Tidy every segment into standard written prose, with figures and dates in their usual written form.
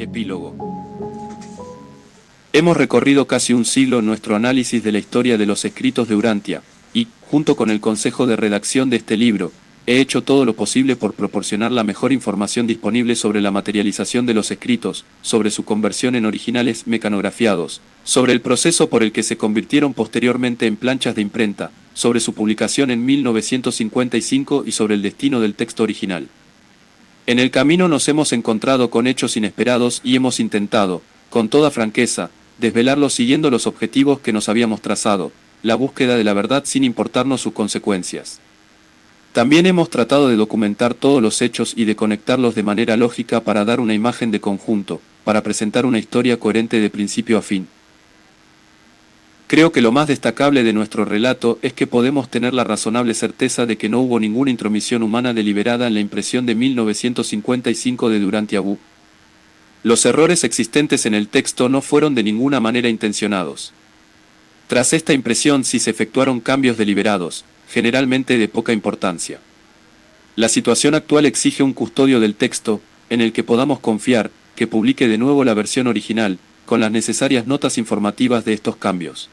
Epílogo. Hemos recorrido casi un siglo en nuestro análisis de la historia de los escritos de Urantia, y, junto con el consejo de redacción de este libro, he hecho todo lo posible por proporcionar la mejor información disponible sobre la materialización de los escritos, sobre su conversión en originales mecanografiados, sobre el proceso por el que se convirtieron posteriormente en planchas de imprenta, sobre su publicación en 1955 y sobre el destino del texto original. En el camino nos hemos encontrado con hechos inesperados y hemos intentado, con toda franqueza, desvelarlos siguiendo los objetivos que nos habíamos trazado, la búsqueda de la verdad sin importarnos sus consecuencias. También hemos tratado de documentar todos los hechos y de conectarlos de manera lógica para dar una imagen de conjunto, para presentar una historia coherente de principio a fin. Creo que lo más destacable de nuestro relato es que podemos tener la razonable certeza de que no hubo ninguna intromisión humana deliberada en la impresión de 1955 de Urantia Bu. Los errores existentes en el texto no fueron de ninguna manera intencionados. Tras esta impresión sí se efectuaron cambios deliberados, generalmente de poca importancia. La situación actual exige un custodio del texto, en el que podamos confiar, que publique de nuevo la versión original, con las necesarias notas informativas de estos cambios.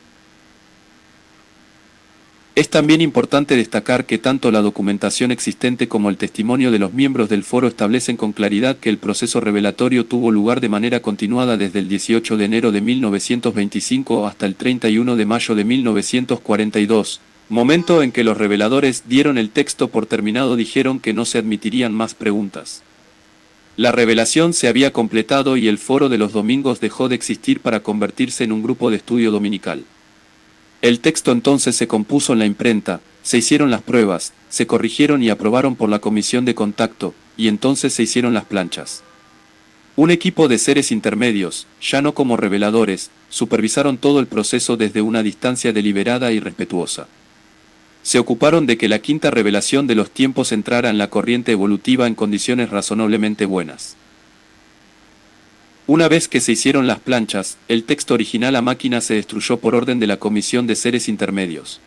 Es también importante destacar que tanto la documentación existente como el testimonio de los miembros del foro establecen con claridad que el proceso revelatorio tuvo lugar de manera continuada desde el 18 de enero de 1925 hasta el 31 de mayo de 1942, momento en que los reveladores dieron el texto por terminado. Dijeron que no se admitirían más preguntas. La revelación se había completado y el foro de los domingos dejó de existir para convertirse en un grupo de estudio dominical. El texto entonces se compuso en la imprenta, se hicieron las pruebas, se corrigieron y aprobaron por la comisión de contacto, y entonces se hicieron las planchas. Un equipo de seres intermedios, ya no como reveladores, supervisaron todo el proceso desde una distancia deliberada y respetuosa. Se ocuparon de que la quinta revelación de los tiempos entrara en la corriente evolutiva en condiciones razonablemente buenas. Una vez que se hicieron las planchas, el texto original a máquina se destruyó por orden de la Comisión de Seres Intermedios.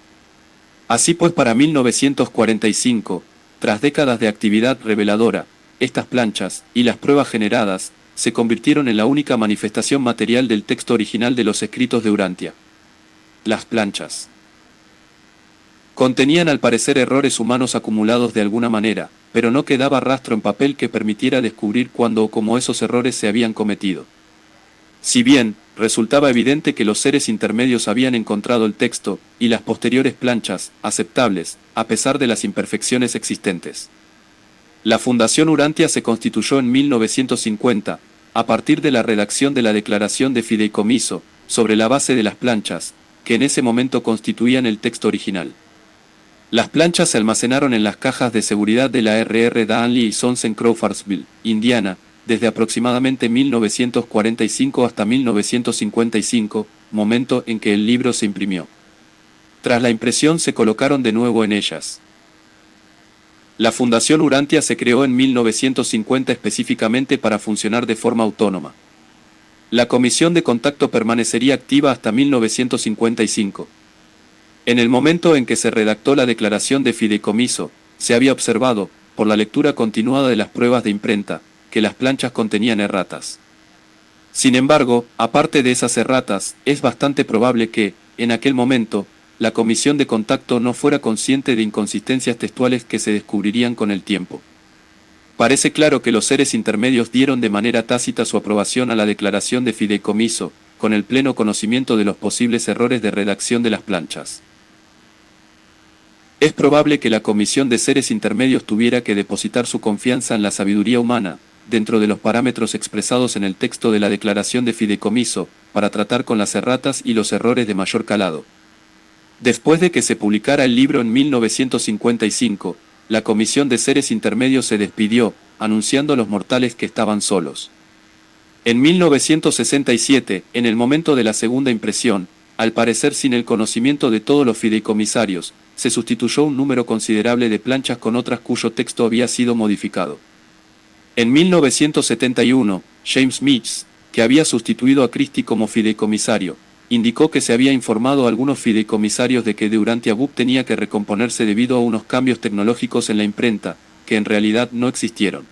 Así pues, para 1945, tras décadas de actividad reveladora, estas planchas, y las pruebas generadas, se convirtieron en la única manifestación material del texto original de los escritos de Urantia. Las planchas contenían al parecer errores humanos acumulados de alguna manera, pero no quedaba rastro en papel que permitiera descubrir cuándo o cómo esos errores se habían cometido. Si bien, resultaba evidente que los seres intermedios habían encontrado el texto, y las posteriores planchas, aceptables, a pesar de las imperfecciones existentes. La Fundación Urantia se constituyó en 1950, a partir de la redacción de la Declaración de Fideicomiso, sobre la base de las planchas, que en ese momento constituían el texto original. Las planchas se almacenaron en las cajas de seguridad de la R.R. Donnelley y Sons en Crawfordsville, Indiana, desde aproximadamente 1945 hasta 1955, momento en que el libro se imprimió. Tras la impresión se colocaron de nuevo en ellas. La Fundación Urantia se creó en 1950 específicamente para funcionar de forma autónoma. La comisión de contacto permanecería activa hasta 1955. En el momento en que se redactó la declaración de fideicomiso, se había observado, por la lectura continuada de las pruebas de imprenta, que las planchas contenían erratas. Sin embargo, aparte de esas erratas, es bastante probable que, en aquel momento, la comisión de contacto no fuera consciente de inconsistencias textuales que se descubrirían con el tiempo. Parece claro que los seres intermedios dieron de manera tácita su aprobación a la declaración de fideicomiso, con el pleno conocimiento de los posibles errores de redacción de las planchas. Es probable que la comisión de seres intermedios tuviera que depositar su confianza en la sabiduría humana, dentro de los parámetros expresados en el texto de la declaración de fideicomiso, para tratar con las erratas y los errores de mayor calado. Después de que se publicara el libro en 1955, la comisión de seres intermedios se despidió, anunciando a los mortales que estaban solos. En 1967, en el momento de la segunda impresión, al parecer sin el conocimiento de todos los fideicomisarios, se sustituyó un número considerable de planchas con otras cuyo texto había sido modificado. En 1971, James Meeks, que había sustituido a Christie como fideicomisario, indicó que se había informado a algunos fideicomisarios de que Urantia Bu tenía que recomponerse debido a unos cambios tecnológicos en la imprenta, que en realidad no existieron.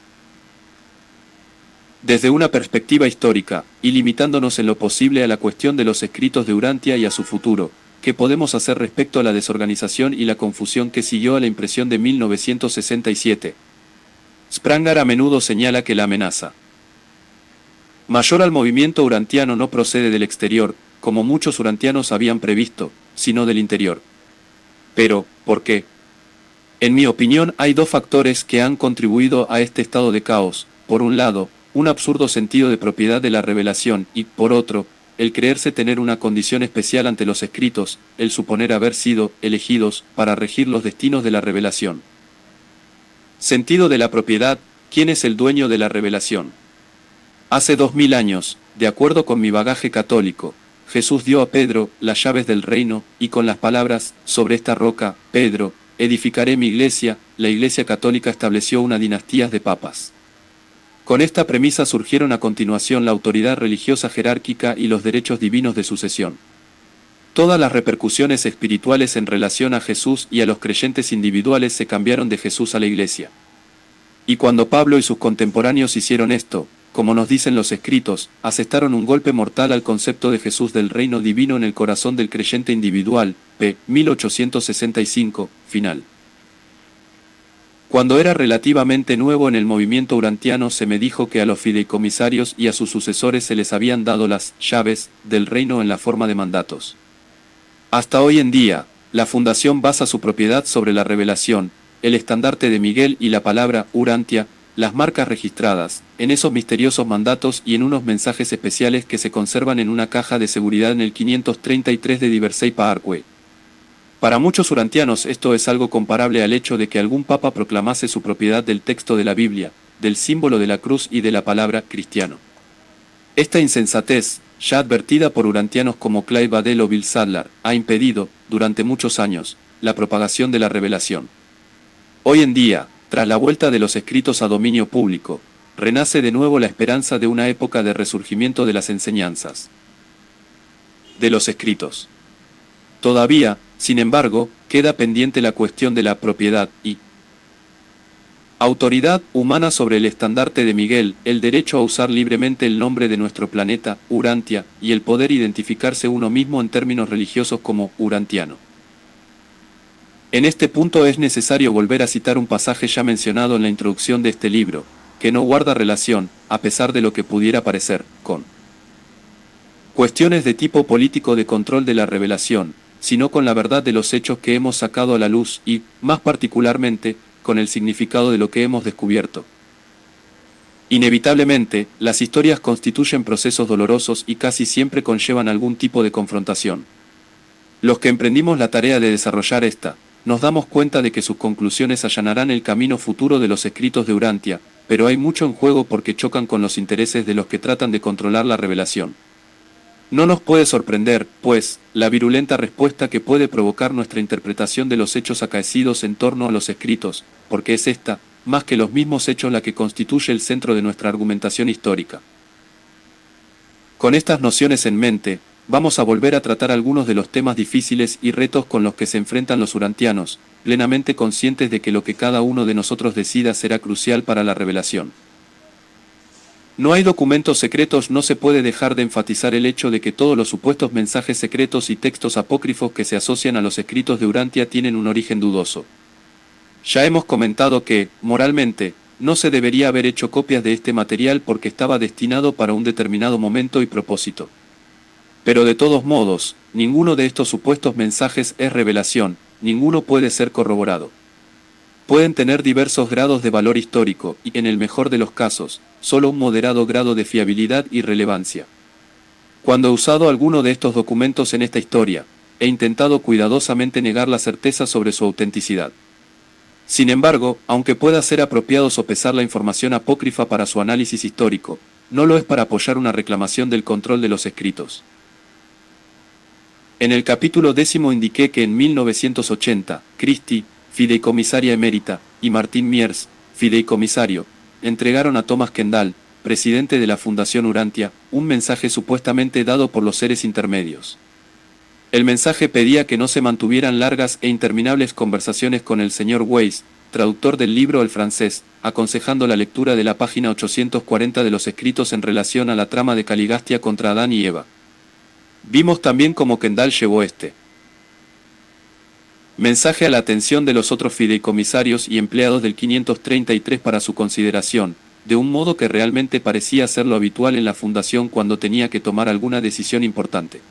Desde una perspectiva histórica, y limitándonos en lo posible a la cuestión de los escritos de Urantia y a su futuro, ¿qué podemos hacer respecto a la desorganización y la confusión que siguió a la impresión de 1967? Spranger a menudo señala que la amenaza mayor al movimiento urantiano no procede del exterior, como muchos urantianos habían previsto, sino del interior. Pero, ¿por qué? En mi opinión, hay dos factores que han contribuido a este estado de caos. Por un lado, un absurdo sentido de propiedad de la revelación y, por otro, el creerse tener una condición especial ante los escritos, el suponer haber sido elegidos para regir los destinos de la revelación. Sentido de la propiedad. ¿Quién es el dueño de la revelación? Hace 2000 años, de acuerdo con mi bagaje católico, Jesús dio a Pedro las llaves del reino, y con las palabras, sobre esta roca, Pedro, edificaré mi iglesia, la Iglesia Católica estableció una dinastía de papas. Con esta premisa surgieron a continuación la autoridad religiosa jerárquica y los derechos divinos de sucesión. Todas las repercusiones espirituales en relación a Jesús y a los creyentes individuales se cambiaron de Jesús a la Iglesia. Y cuando Pablo y sus contemporáneos hicieron esto, como nos dicen los escritos, asestaron un golpe mortal al concepto de Jesús del reino divino en el corazón del creyente individual, p. 1865, final. Cuando era relativamente nuevo en el movimiento urantiano se me dijo que a los fideicomisarios y a sus sucesores se les habían dado las llaves del reino en la forma de mandatos. Hasta hoy en día, la fundación basa su propiedad sobre la revelación, el estandarte de Miguel y la palabra Urantia, las marcas registradas, en esos misteriosos mandatos y en unos mensajes especiales que se conservan en una caja de seguridad en el 533 de Diversey Parkway. Para muchos urantianos esto es algo comparable al hecho de que algún papa proclamase su propiedad del texto de la Biblia, del símbolo de la cruz y de la palabra cristiano. Esta insensatez, ya advertida por urantianos como Clive Badell o Bill Sadler, ha impedido, durante muchos años, la propagación de la revelación. Hoy en día, tras la vuelta de los escritos a dominio público, renace de nuevo la esperanza de una época de resurgimiento de las enseñanzas de los escritos. Todavía, sin embargo, queda pendiente la cuestión de la propiedad y autoridad humana sobre el estandarte de Miguel, el derecho a usar libremente el nombre de nuestro planeta, Urantia, y el poder identificarse uno mismo en términos religiosos como urantiano. En este punto es necesario volver a citar un pasaje ya mencionado en la introducción de este libro, que no guarda relación, a pesar de lo que pudiera parecer, con cuestiones de tipo político de control de la revelación, sino con la verdad de los hechos que hemos sacado a la luz y, más particularmente, con el significado de lo que hemos descubierto. Inevitablemente, las historias constituyen procesos dolorosos y casi siempre conllevan algún tipo de confrontación. Los que emprendimos la tarea de desarrollar esta, nos damos cuenta de que sus conclusiones allanarán el camino futuro de los escritos de Urantia, pero hay mucho en juego porque chocan con los intereses de los que tratan de controlar la revelación. No nos puede sorprender, pues, la virulenta respuesta que puede provocar nuestra interpretación de los hechos acaecidos en torno a los escritos, porque es esta, más que los mismos hechos, la que constituye el centro de nuestra argumentación histórica. Con estas nociones en mente, vamos a volver a tratar algunos de los temas difíciles y retos con los que se enfrentan los urantianos, plenamente conscientes de que lo que cada uno de nosotros decida será crucial para la revelación. No hay documentos secretos. No se puede dejar de enfatizar el hecho de que todos los supuestos mensajes secretos y textos apócrifos que se asocian a los escritos de Urantia tienen un origen dudoso. Ya hemos comentado que, moralmente, no se debería haber hecho copias de este material porque estaba destinado para un determinado momento y propósito. Pero de todos modos, ninguno de estos supuestos mensajes es revelación, ninguno puede ser corroborado. Pueden tener diversos grados de valor histórico y, en el mejor de los casos, solo un moderado grado de fiabilidad y relevancia. Cuando he usado alguno de estos documentos en esta historia, he intentado cuidadosamente negar la certeza sobre su autenticidad. Sin embargo, aunque pueda ser apropiado sopesar la información apócrifa para su análisis histórico, no lo es para apoyar una reclamación del control de los escritos. En el capítulo 10 indiqué que en 1980, Christie, fideicomisaria emérita, y Martin Miers, fideicomisario, entregaron a Thomas Kendall, presidente de la Fundación Urantia, un mensaje supuestamente dado por los seres intermedios. El mensaje pedía que no se mantuvieran largas e interminables conversaciones con el señor Weiss, traductor del libro al francés, aconsejando la lectura de la página 840 de los escritos en relación a la trama de Caligastia contra Adán y Eva. Vimos también cómo Kendall llevó este mensaje a la atención de los otros fideicomisarios y empleados del 533 para su consideración, de un modo que realmente parecía ser lo habitual en la fundación cuando tenía que tomar alguna decisión importante.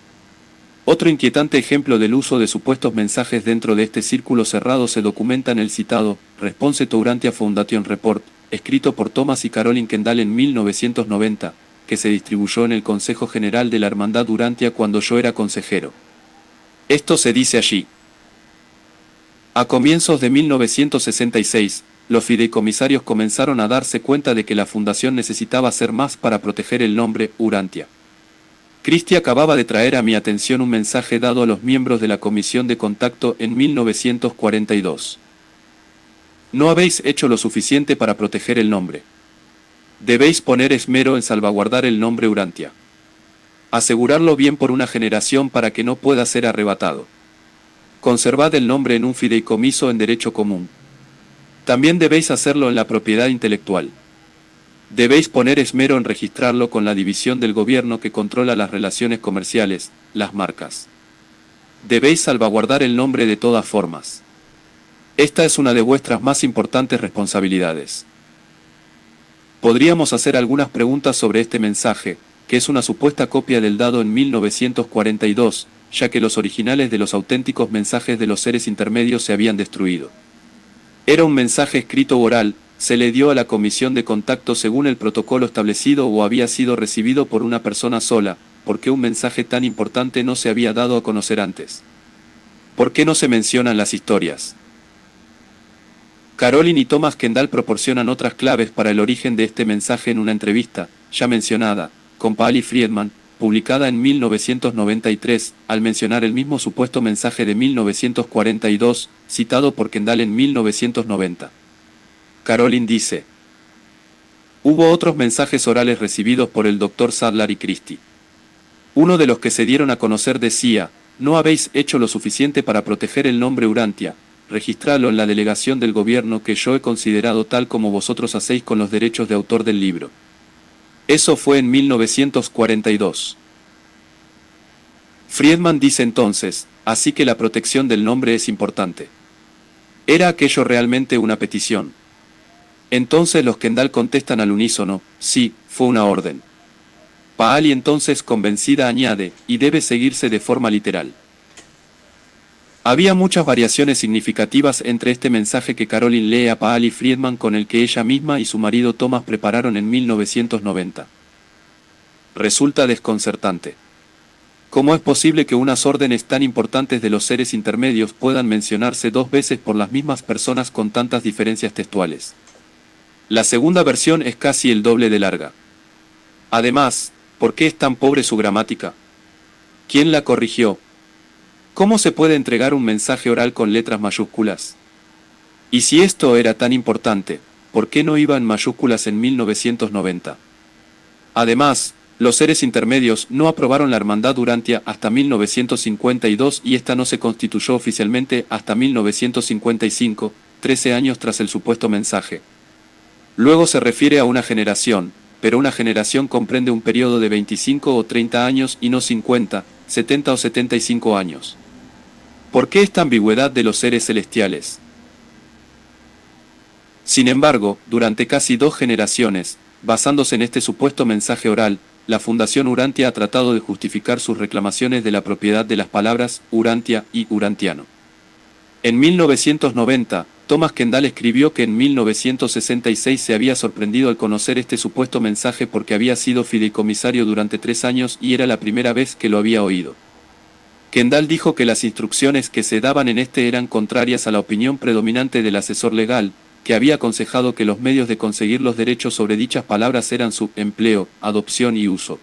Otro inquietante ejemplo del uso de supuestos mensajes dentro de este círculo cerrado se documenta en el citado Response to Urantia Foundation Report, escrito por Thomas y Caroline Kendall en 1990, que se distribuyó en el Consejo General de la Hermandad Urantia cuando yo era consejero. Esto se dice allí. A comienzos de 1966, los fideicomisarios comenzaron a darse cuenta de que la fundación necesitaba hacer más para proteger el nombre Urantia. Christie acababa de traer a mi atención un mensaje dado a los miembros de la Comisión de Contacto en 1942. No habéis hecho lo suficiente para proteger el nombre. Debéis poner esmero en salvaguardar el nombre Urantia. Asegurarlo bien por una generación para que no pueda ser arrebatado. Conservad el nombre en un fideicomiso en derecho común. También debéis hacerlo en la propiedad intelectual. Debéis poner esmero en registrarlo con la división del gobierno que controla las relaciones comerciales, las marcas. Debéis salvaguardar el nombre de todas formas. Esta es una de vuestras más importantes responsabilidades. Podríamos hacer algunas preguntas sobre este mensaje, que es una supuesta copia del dado en 1942, ya que los originales de los auténticos mensajes de los seres intermedios se habían destruido. Era un mensaje escrito oral, se le dio a la comisión de contacto según el protocolo establecido o había sido recibido por una persona sola, ¿por qué un mensaje tan importante no se había dado a conocer antes? ¿Por qué no se mencionan las historias? Caroline y Thomas Kendall proporcionan otras claves para el origen de este mensaje en una entrevista, ya mencionada, con Paul y Friedman, publicada en 1993, al mencionar el mismo supuesto mensaje de 1942, citado por Kendall en 1990. Caroline dice: hubo otros mensajes orales recibidos por el Dr. Sadler y Christie. Uno de los que se dieron a conocer decía: no habéis hecho lo suficiente para proteger el nombre Urantia, registralo en la delegación del gobierno que yo he considerado tal como vosotros hacéis con los derechos de autor del libro. Eso fue en 1942. Friedman dice entonces: así que la protección del nombre es importante. ¿Era aquello realmente una petición? Entonces los Kendall contestan al unísono: sí, fue una orden. Paali entonces convencida añade: y debe seguirse de forma literal. Había muchas variaciones significativas entre este mensaje que Caroline lee a Paali Friedman con el que ella misma y su marido Thomas prepararon en 1990. Resulta desconcertante. ¿Cómo es posible que unas órdenes tan importantes de los seres intermedios puedan mencionarse dos veces por las mismas personas con tantas diferencias textuales? La segunda versión es casi el doble de larga. Además, ¿por qué es tan pobre su gramática? ¿Quién la corrigió? ¿Cómo se puede entregar un mensaje oral con letras mayúsculas? Y si esto era tan importante, ¿por qué no iba en mayúsculas en 1990? Además, los seres intermedios no aprobaron la Hermandad Urantia hasta 1952 y esta no se constituyó oficialmente hasta 1955, 13 años tras el supuesto mensaje. Luego se refiere a una generación, pero una generación comprende un periodo de 25 o 30 años y no 50, 70 o 75 años. ¿Por qué esta ambigüedad de los seres celestiales? Sin embargo, durante casi 2 generaciones, basándose en este supuesto mensaje oral, la Fundación Urantia ha tratado de justificar sus reclamaciones de la propiedad de las palabras Urantia y Urantiano. En 1990, Thomas Kendall escribió que en 1966 se había sorprendido al conocer este supuesto mensaje porque había sido fideicomisario durante 3 años y era la primera vez que lo había oído. Kendall dijo que las instrucciones que se daban en este eran contrarias a la opinión predominante del asesor legal, que había aconsejado que los medios de conseguir los derechos sobre dichas palabras eran su empleo, adopción y uso.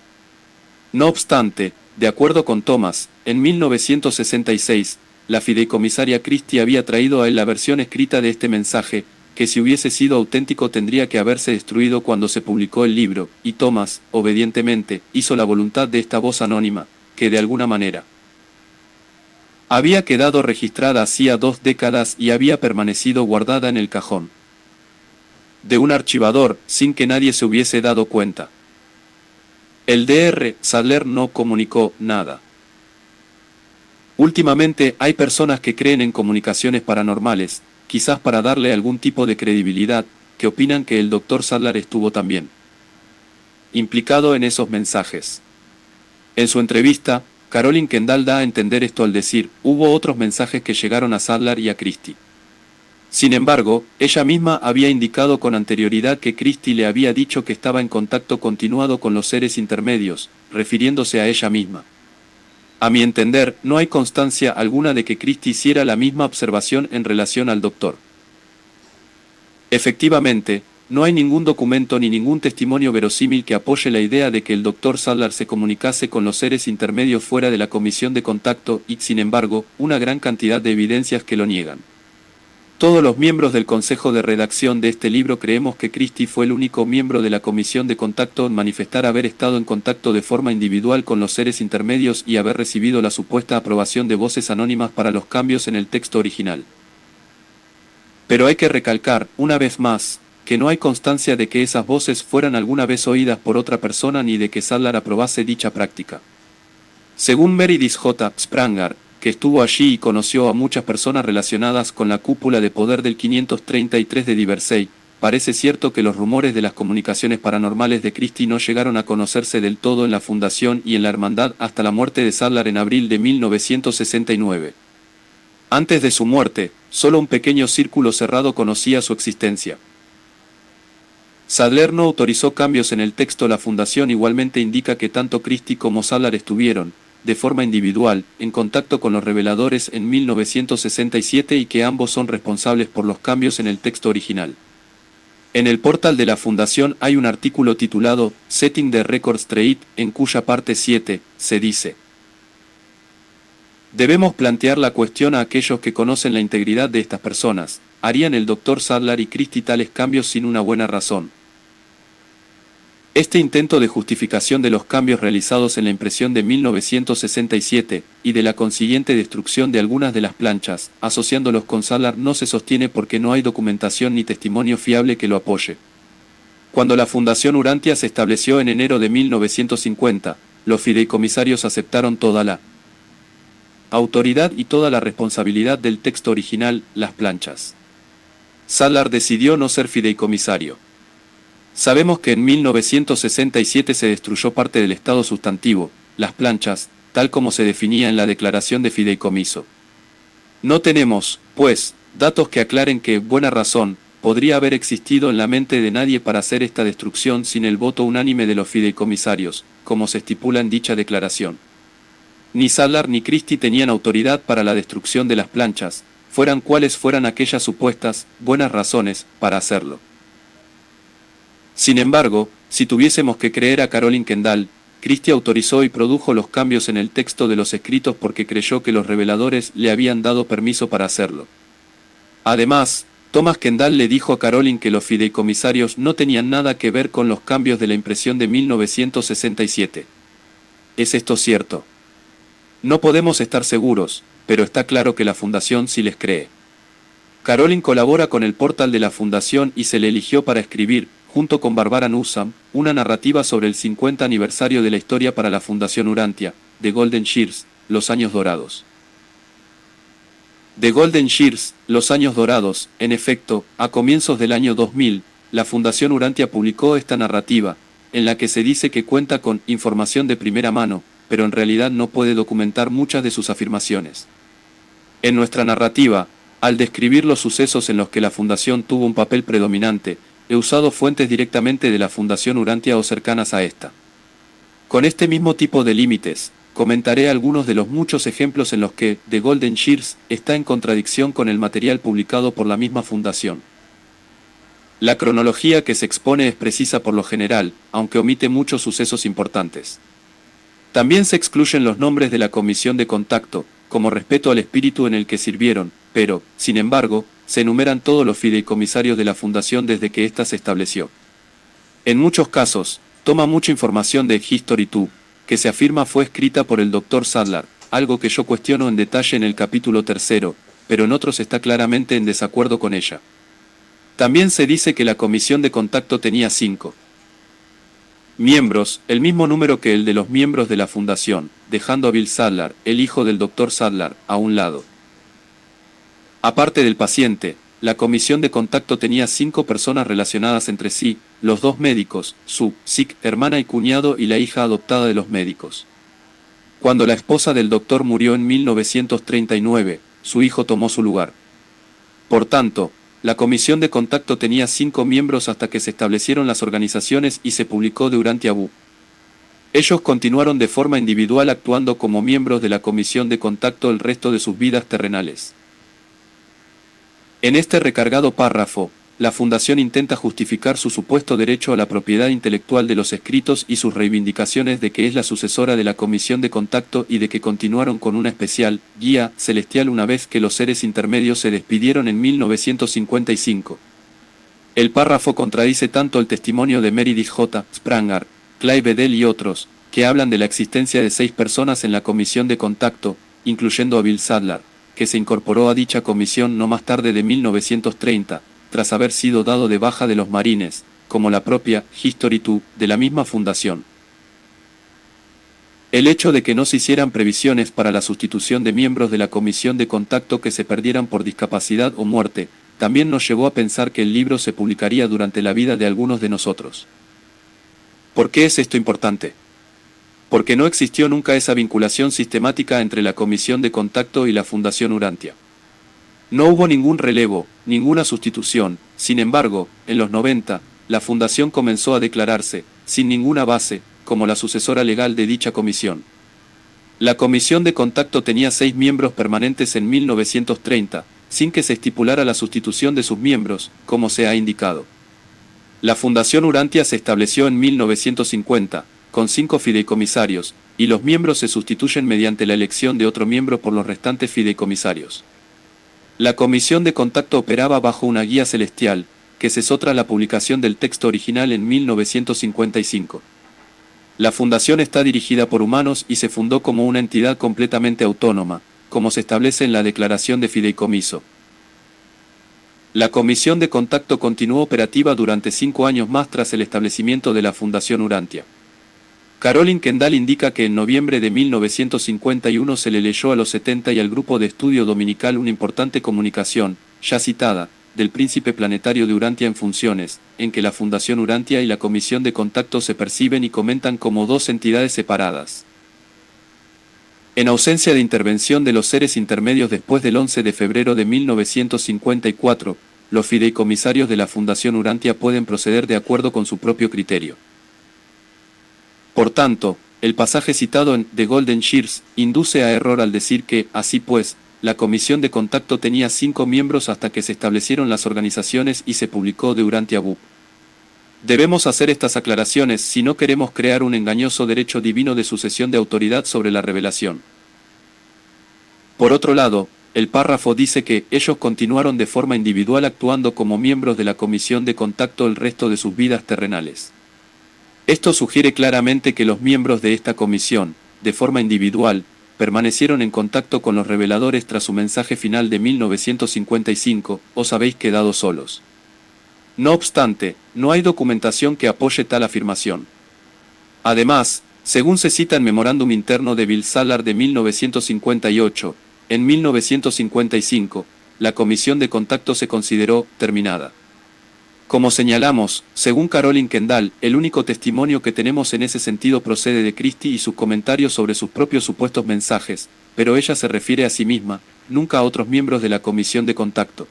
No obstante, de acuerdo con Thomas, en 1966, la fideicomisaria Christie había traído a él la versión escrita de este mensaje, que si hubiese sido auténtico tendría que haberse destruido cuando se publicó el libro, y Thomas, obedientemente, hizo la voluntad de esta voz anónima, que de alguna manera Había quedado registrada hacía 2 décadas y había permanecido guardada en el cajón de un archivador, sin que nadie se hubiese dado cuenta. El Dr. Sadler no comunicó nada. Últimamente hay personas que creen en comunicaciones paranormales, quizás para darle algún tipo de credibilidad, que opinan que el Dr. Sadler estuvo también implicado en esos mensajes. En su entrevista, Carolyn Kendall da a entender esto al decir, hubo otros mensajes que llegaron a Sadler y a Christie. Sin embargo, ella misma había indicado con anterioridad que Christie le había dicho que estaba en contacto continuado con los seres intermedios, refiriéndose a ella misma. A mi entender, no hay constancia alguna de que Christie hiciera la misma observación en relación al doctor. Efectivamente, no hay ningún documento ni ningún testimonio verosímil que apoye la idea de que el Dr. Sadler se comunicase con los seres intermedios fuera de la comisión de contacto y, sin embargo, una gran cantidad de evidencias que lo niegan. Todos los miembros del consejo de redacción de este libro creemos que Christie fue el único miembro de la comisión de contacto en manifestar haber estado en contacto de forma individual con los seres intermedios y haber recibido la supuesta aprobación de voces anónimas para los cambios en el texto original. Pero hay que recalcar, una vez más, que no hay constancia de que esas voces fueran alguna vez oídas por otra persona ni de que Sadler aprobase dicha práctica. Según Meredith J. Spranger, que estuvo allí y conoció a muchas personas relacionadas con la cúpula de poder del 533 de Diversey, parece cierto que los rumores de las comunicaciones paranormales de Christie no llegaron a conocerse del todo en la Fundación y en la Hermandad hasta la muerte de Sadler en abril de 1969. Antes de su muerte, solo un pequeño círculo cerrado conocía su existencia. Sadler no autorizó cambios en el texto. La Fundación igualmente indica que tanto Christie como Sadler estuvieron, de forma individual, en contacto con los reveladores en 1967 y que ambos son responsables por los cambios en el texto original. En el portal de la Fundación hay un artículo titulado Setting the Record Straight, en cuya parte 7, se dice: debemos plantear la cuestión a aquellos que conocen la integridad de estas personas. ¿Harían el Dr. Sadler y Christie tales cambios sin una buena razón? Este intento de justificación de los cambios realizados en la impresión de 1967, y de la consiguiente destrucción de algunas de las planchas, asociándolos con Sadler, no se sostiene porque no hay documentación ni testimonio fiable que lo apoye. Cuando la Fundación Urantia se estableció en enero de 1950, los fideicomisarios aceptaron toda la autoridad y toda la responsabilidad del texto original, las planchas. Sadler decidió no ser fideicomisario. Sabemos que en 1967 se destruyó parte del estado sustantivo, las planchas, tal como se definía en la declaración de fideicomiso. No tenemos, pues, datos que aclaren que, buena razón, podría haber existido en la mente de nadie para hacer esta destrucción sin el voto unánime de los fideicomisarios, como se estipula en dicha declaración. Ni Sadler ni Christie tenían autoridad para la destrucción de las planchas, fueran cuales fueran aquellas supuestas buenas razones para hacerlo. Sin embargo, si tuviésemos que creer a Carolyn Kendall, Christie autorizó y produjo los cambios en el texto de los escritos porque creyó que los reveladores le habían dado permiso para hacerlo. Además, Thomas Kendall le dijo a Carolyn que los fideicomisarios no tenían nada que ver con los cambios de la impresión de 1967. ¿Es esto cierto? No podemos estar seguros, pero está claro que la Fundación sí les cree. Carolyn colabora con el portal de la Fundación y se le eligió para escribir, junto con Barbara Newsome, una narrativa sobre el 50 aniversario de la historia para la Fundación Urantia, The Golden Years, Los Años Dorados. The Golden Years, Los Años Dorados. En efecto, a comienzos del año 2000, la Fundación Urantia publicó esta narrativa, en la que se dice que cuenta con información de primera mano, pero en realidad no puede documentar muchas de sus afirmaciones. En nuestra narrativa, al describir los sucesos en los que la Fundación tuvo un papel predominante, he usado fuentes directamente de la Fundación Urantia o cercanas a esta. Con este mismo tipo de límites, comentaré algunos de los muchos ejemplos en los que The Golden Years está en contradicción con el material publicado por la misma Fundación. La cronología que se expone es precisa por lo general, aunque omite muchos sucesos importantes. También se excluyen los nombres de la comisión de contacto, como respeto al espíritu en el que sirvieron, pero, sin embargo, se enumeran todos los fideicomisarios de la Fundación desde que ésta se estableció. En muchos casos, toma mucha información de History 2, que se afirma fue escrita por el Dr. Sadler, algo que yo cuestiono en detalle en el capítulo 3, pero en otros está claramente en desacuerdo con ella. También se dice que la comisión de contacto tenía 5 miembros, el mismo número que el de los miembros de la fundación, dejando a Bill Sadler, el hijo del Dr. Sadler, a un lado. Aparte del paciente, la comisión de contacto tenía 5 personas relacionadas entre sí, los 2 médicos, su sick hermana y cuñado y la hija adoptada de los médicos. Cuando la esposa del doctor murió en 1939, su hijo tomó su lugar. Por tanto, la comisión de contacto tenía 5 miembros hasta que se establecieron las organizaciones y se publicó de Urantia Book. Ellos continuaron de forma individual actuando como miembros de la comisión de contacto el resto de sus vidas terrenales. En este recargado párrafo, la Fundación intenta justificar su supuesto derecho a la propiedad intelectual de los escritos y sus reivindicaciones de que es la sucesora de la comisión de contacto y de que continuaron con una especial guía celestial una vez que los seres intermedios se despidieron en 1955. El párrafo contradice tanto el testimonio de Meredith J. Spranger, Clay Bedell y otros, que hablan de la existencia de 6 personas en la comisión de contacto, incluyendo a Bill Sadler, que se incorporó a dicha comisión no más tarde de 1930, tras haber sido dado de baja de los marines, como la propia History 2 de la misma fundación. El hecho de que no se hicieran previsiones para la sustitución de miembros de la comisión de contacto que se perdieran por discapacidad o muerte, también nos llevó a pensar que el libro se publicaría durante la vida de algunos de nosotros. ¿Por qué es esto importante? Porque no existió nunca esa vinculación sistemática entre la comisión de contacto y la Fundación Urantia. No hubo ningún relevo, ninguna sustitución. Sin embargo, en los 90, la Fundación comenzó a declararse, sin ninguna base, como la sucesora legal de dicha comisión. La comisión de contacto tenía 6 miembros permanentes en 1930, sin que se estipulara la sustitución de sus miembros, como se ha indicado. La Fundación Urantia se estableció en 1950, con 5 fideicomisarios, y los miembros se sustituyen mediante la elección de otro miembro por los restantes fideicomisarios. La comisión de contacto operaba bajo una guía celestial, que cesó tras la publicación del texto original en 1955. La fundación está dirigida por humanos y se fundó como una entidad completamente autónoma, como se establece en la Declaración de Fideicomiso. La comisión de contacto continuó operativa durante 5 años más tras el establecimiento de la Fundación Urantia. Carolyn Kendall indica que en noviembre de 1951 se le leyó a los 70 y al grupo de estudio dominical una importante comunicación, ya citada, del príncipe planetario de Urantia en funciones, en que la Fundación Urantia y la Comisión de Contacto se perciben y comentan como 2 entidades separadas. En ausencia de intervención de los seres intermedios después del 11 de febrero de 1954, los fideicomisarios de la Fundación Urantia pueden proceder de acuerdo con su propio criterio. Por tanto, el pasaje citado en The Golden Shears induce a error al decir que, así pues, la comisión de contacto tenía 5 miembros hasta que se establecieron las organizaciones y se publicó de Urantia Book. Debemos hacer estas aclaraciones si no queremos crear un engañoso derecho divino de sucesión de autoridad sobre la revelación. Por otro lado, el párrafo dice que ellos continuaron de forma individual actuando como miembros de la comisión de contacto el resto de sus vidas terrenales. Esto sugiere claramente que los miembros de esta comisión, de forma individual, permanecieron en contacto con los reveladores tras su mensaje final de 1955, os habéis quedado solos. No obstante, no hay documentación que apoye tal afirmación. Además, según se cita en memorándum interno de Bill Sadler de 1958, en 1955, la comisión de contacto se consideró terminada. Como señalamos, según Carolyn Kendall, el único testimonio que tenemos en ese sentido procede de Christie y sus comentarios sobre sus propios supuestos mensajes, pero ella se refiere a sí misma, nunca a otros miembros de la comisión de contacto.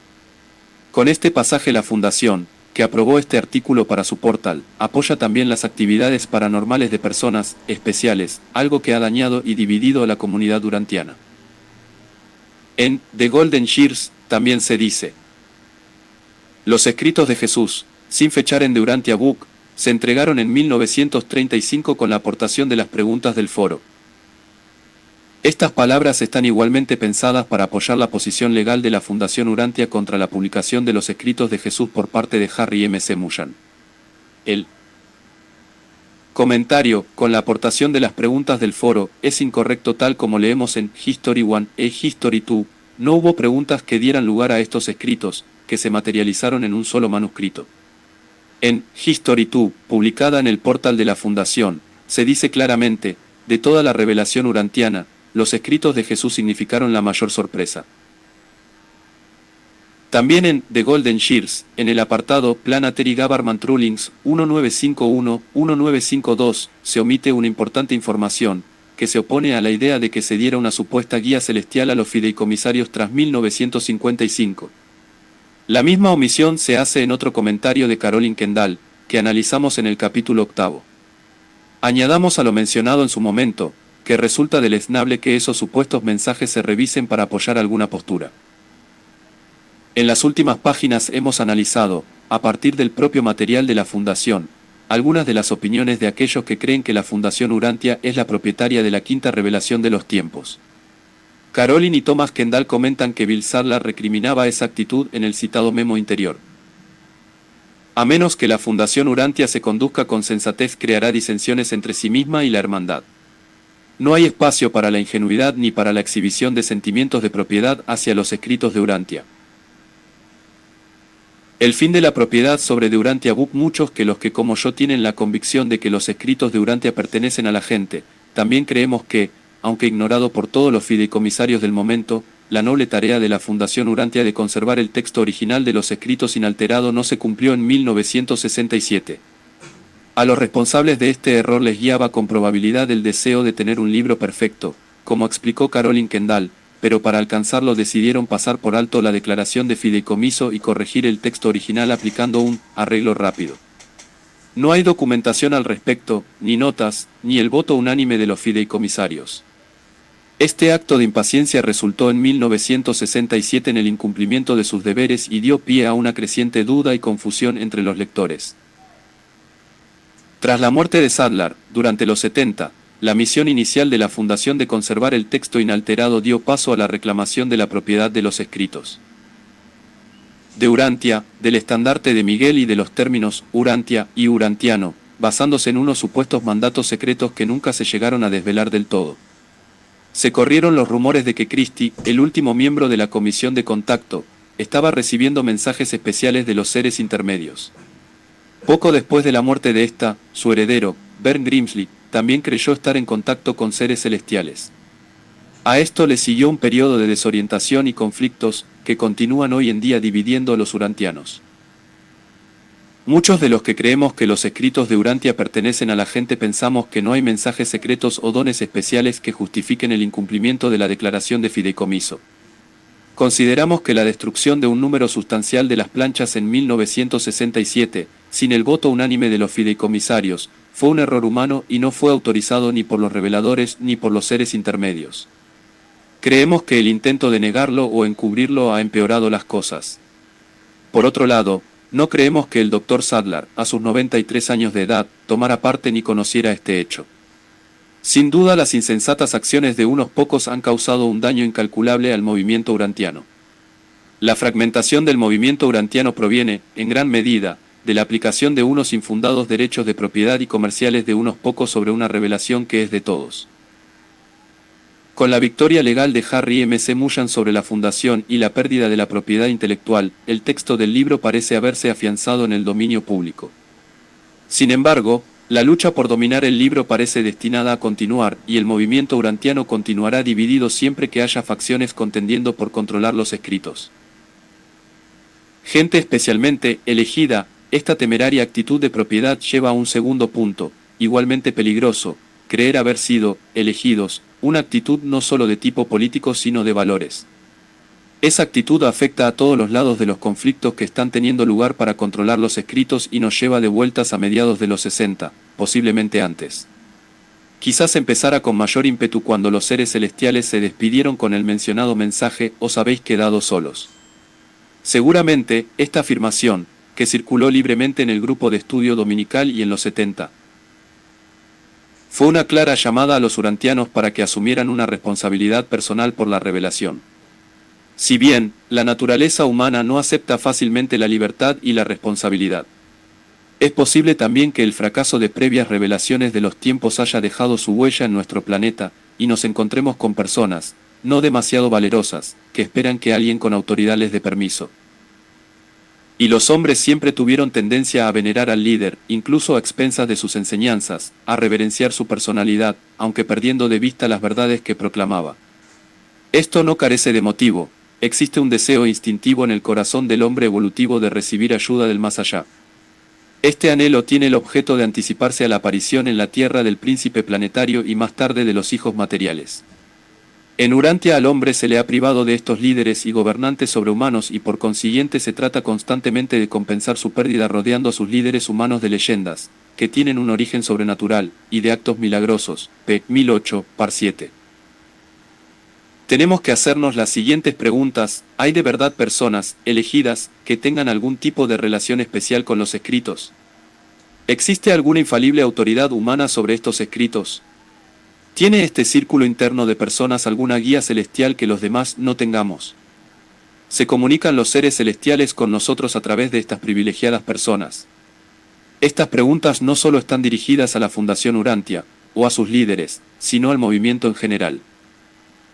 Con este pasaje la Fundación, que aprobó este artículo para su portal, apoya también las actividades paranormales de personas especiales, algo que ha dañado y dividido a la comunidad urantiana. En The Golden Shears también se dice: los escritos de Jesús, sin fechar en The Urantia Book, se entregaron en 1935 con la aportación de las preguntas del foro. Estas palabras están igualmente pensadas para apoyar la posición legal de la Fundación Urantia contra la publicación de los escritos de Jesús por parte de Harry M. C. Mullan. El Comentario, con la aportación de las preguntas del foro, es incorrecto tal como leemos en History 1 e History 2, no hubo preguntas que dieran lugar a estos escritos, que se materializaron en un solo manuscrito. En History 2, publicada en el portal de la Fundación, se dice claramente, de toda la revelación urantiana, los escritos de Jesús significaron la mayor sorpresa. También en The Golden Shears, en el apartado Planetary Government Rulings 1951-1952, se omite una importante información, que se opone a la idea de que se diera una supuesta guía celestial a los fideicomisarios tras 1955. La misma omisión se hace en otro comentario de Caroline Kendall, que analizamos en el capítulo 8. Añadamos a lo mencionado en su momento, que resulta deleznable que esos supuestos mensajes se revisen para apoyar alguna postura. En las últimas páginas hemos analizado, a partir del propio material de la Fundación, algunas de las opiniones de aquellos que creen que la Fundación Urantia es la propietaria de la quinta revelación de los tiempos. Caroline y Thomas Kendall comentan que Bill Sadler recriminaba esa actitud en el citado memo interior. A menos que la Fundación Urantia se conduzca con sensatez, creará disensiones entre sí misma y la hermandad. No hay espacio para la ingenuidad ni para la exhibición de sentimientos de propiedad hacia los escritos de Urantia. El fin de la propiedad sobre de Urantia Book. Muchos que los que como yo tienen la convicción de que los escritos de Urantia pertenecen a la gente, también creemos que, aunque ignorado por todos los fideicomisarios del momento, la noble tarea de la Fundación Urantia de conservar el texto original de los escritos inalterado no se cumplió en 1967. A los responsables de este error les guiaba con probabilidad el deseo de tener un libro perfecto, como explicó Caroline Kendall, pero para alcanzarlo decidieron pasar por alto la declaración de fideicomiso y corregir el texto original aplicando un arreglo rápido. No hay documentación al respecto, ni notas, ni el voto unánime de los fideicomisarios. Este acto de impaciencia resultó en 1967 en el incumplimiento de sus deberes y dio pie a una creciente duda y confusión entre los lectores. Tras la muerte de Sadler, durante los 70, la misión inicial de la Fundación de conservar el texto inalterado dio paso a la reclamación de la propiedad de los escritos de Urantia, del estandarte de Miguel y de los términos Urantia y Urantiano, basándose en unos supuestos mandatos secretos que nunca se llegaron a desvelar del todo. Se corrieron los rumores de que Christie, el último miembro de la comisión de contacto, estaba recibiendo mensajes especiales de los seres intermedios. Poco después de la muerte de esta, su heredero, Bernd Grimsley, también creyó estar en contacto con seres celestiales. A esto le siguió un periodo de desorientación y conflictos que continúan hoy en día dividiendo a los urantianos. Muchos de los que creemos que los escritos de Urantia pertenecen a la gente pensamos que no hay mensajes secretos o dones especiales que justifiquen el incumplimiento de la declaración de fideicomiso. Consideramos que la destrucción de un número sustancial de las planchas en 1967, sin el voto unánime de los fideicomisarios, fue un error humano y no fue autorizado ni por los reveladores ni por los seres intermedios. Creemos que el intento de negarlo o encubrirlo ha empeorado las cosas. Por otro lado, no creemos que el Dr. Sadler, a sus 93 años de edad, tomara parte ni conociera este hecho. Sin duda las insensatas acciones de unos pocos han causado un daño incalculable al movimiento urantiano. La fragmentación del movimiento urantiano proviene, en gran medida, de la aplicación de unos infundados derechos de propiedad y comerciales de unos pocos sobre una revelación que es de todos. Con la victoria legal de Harry M. C. Mullan sobre la fundación y la pérdida de la propiedad intelectual, el texto del libro parece haberse afianzado en el dominio público. Sin embargo, la lucha por dominar el libro parece destinada a continuar, y el movimiento urantiano continuará dividido siempre que haya facciones contendiendo por controlar los escritos. Gente especialmente elegida, esta temeraria actitud de propiedad lleva a un segundo punto, igualmente peligroso: creer haber sido elegidos, una actitud no solo de tipo político sino de valores. Esa actitud afecta a todos los lados de los conflictos que están teniendo lugar para controlar los escritos y nos lleva de vueltas a mediados de los 60, posiblemente antes. Quizás empezara con mayor ímpetu cuando los seres celestiales se despidieron con el mencionado mensaje: os habéis quedado solos. Seguramente, esta afirmación, que circuló libremente en el grupo de estudio dominical y en los 70, fue una clara llamada a los urantianos para que asumieran una responsabilidad personal por la revelación. Si bien, la naturaleza humana no acepta fácilmente la libertad y la responsabilidad. Es posible también que el fracaso de previas revelaciones de los tiempos haya dejado su huella en nuestro planeta, y nos encontremos con personas, no demasiado valerosas, que esperan que alguien con autoridad les dé permiso. Y los hombres siempre tuvieron tendencia a venerar al líder, incluso a expensas de sus enseñanzas, a reverenciar su personalidad, aunque perdiendo de vista las verdades que proclamaba. Esto no carece de motivo, existe un deseo instintivo en el corazón del hombre evolutivo de recibir ayuda del más allá. Este anhelo tiene el objeto de anticiparse a la aparición en la Tierra del príncipe planetario y más tarde de los hijos materiales. En Urantia al hombre se le ha privado de estos líderes y gobernantes sobrehumanos y por consiguiente se trata constantemente de compensar su pérdida rodeando a sus líderes humanos de leyendas, que tienen un origen sobrenatural, y de actos milagrosos. P. 1008, par 7. Tenemos que hacernos las siguientes preguntas: ¿hay de verdad personas, elegidas, que tengan algún tipo de relación especial con los escritos? ¿Existe alguna infalible autoridad humana sobre estos escritos? ¿Tiene este círculo interno de personas alguna guía celestial que los demás no tengamos? ¿Se comunican los seres celestiales con nosotros a través de estas privilegiadas personas? Estas preguntas no solo están dirigidas a la Fundación Urantia, o a sus líderes, sino al movimiento en general.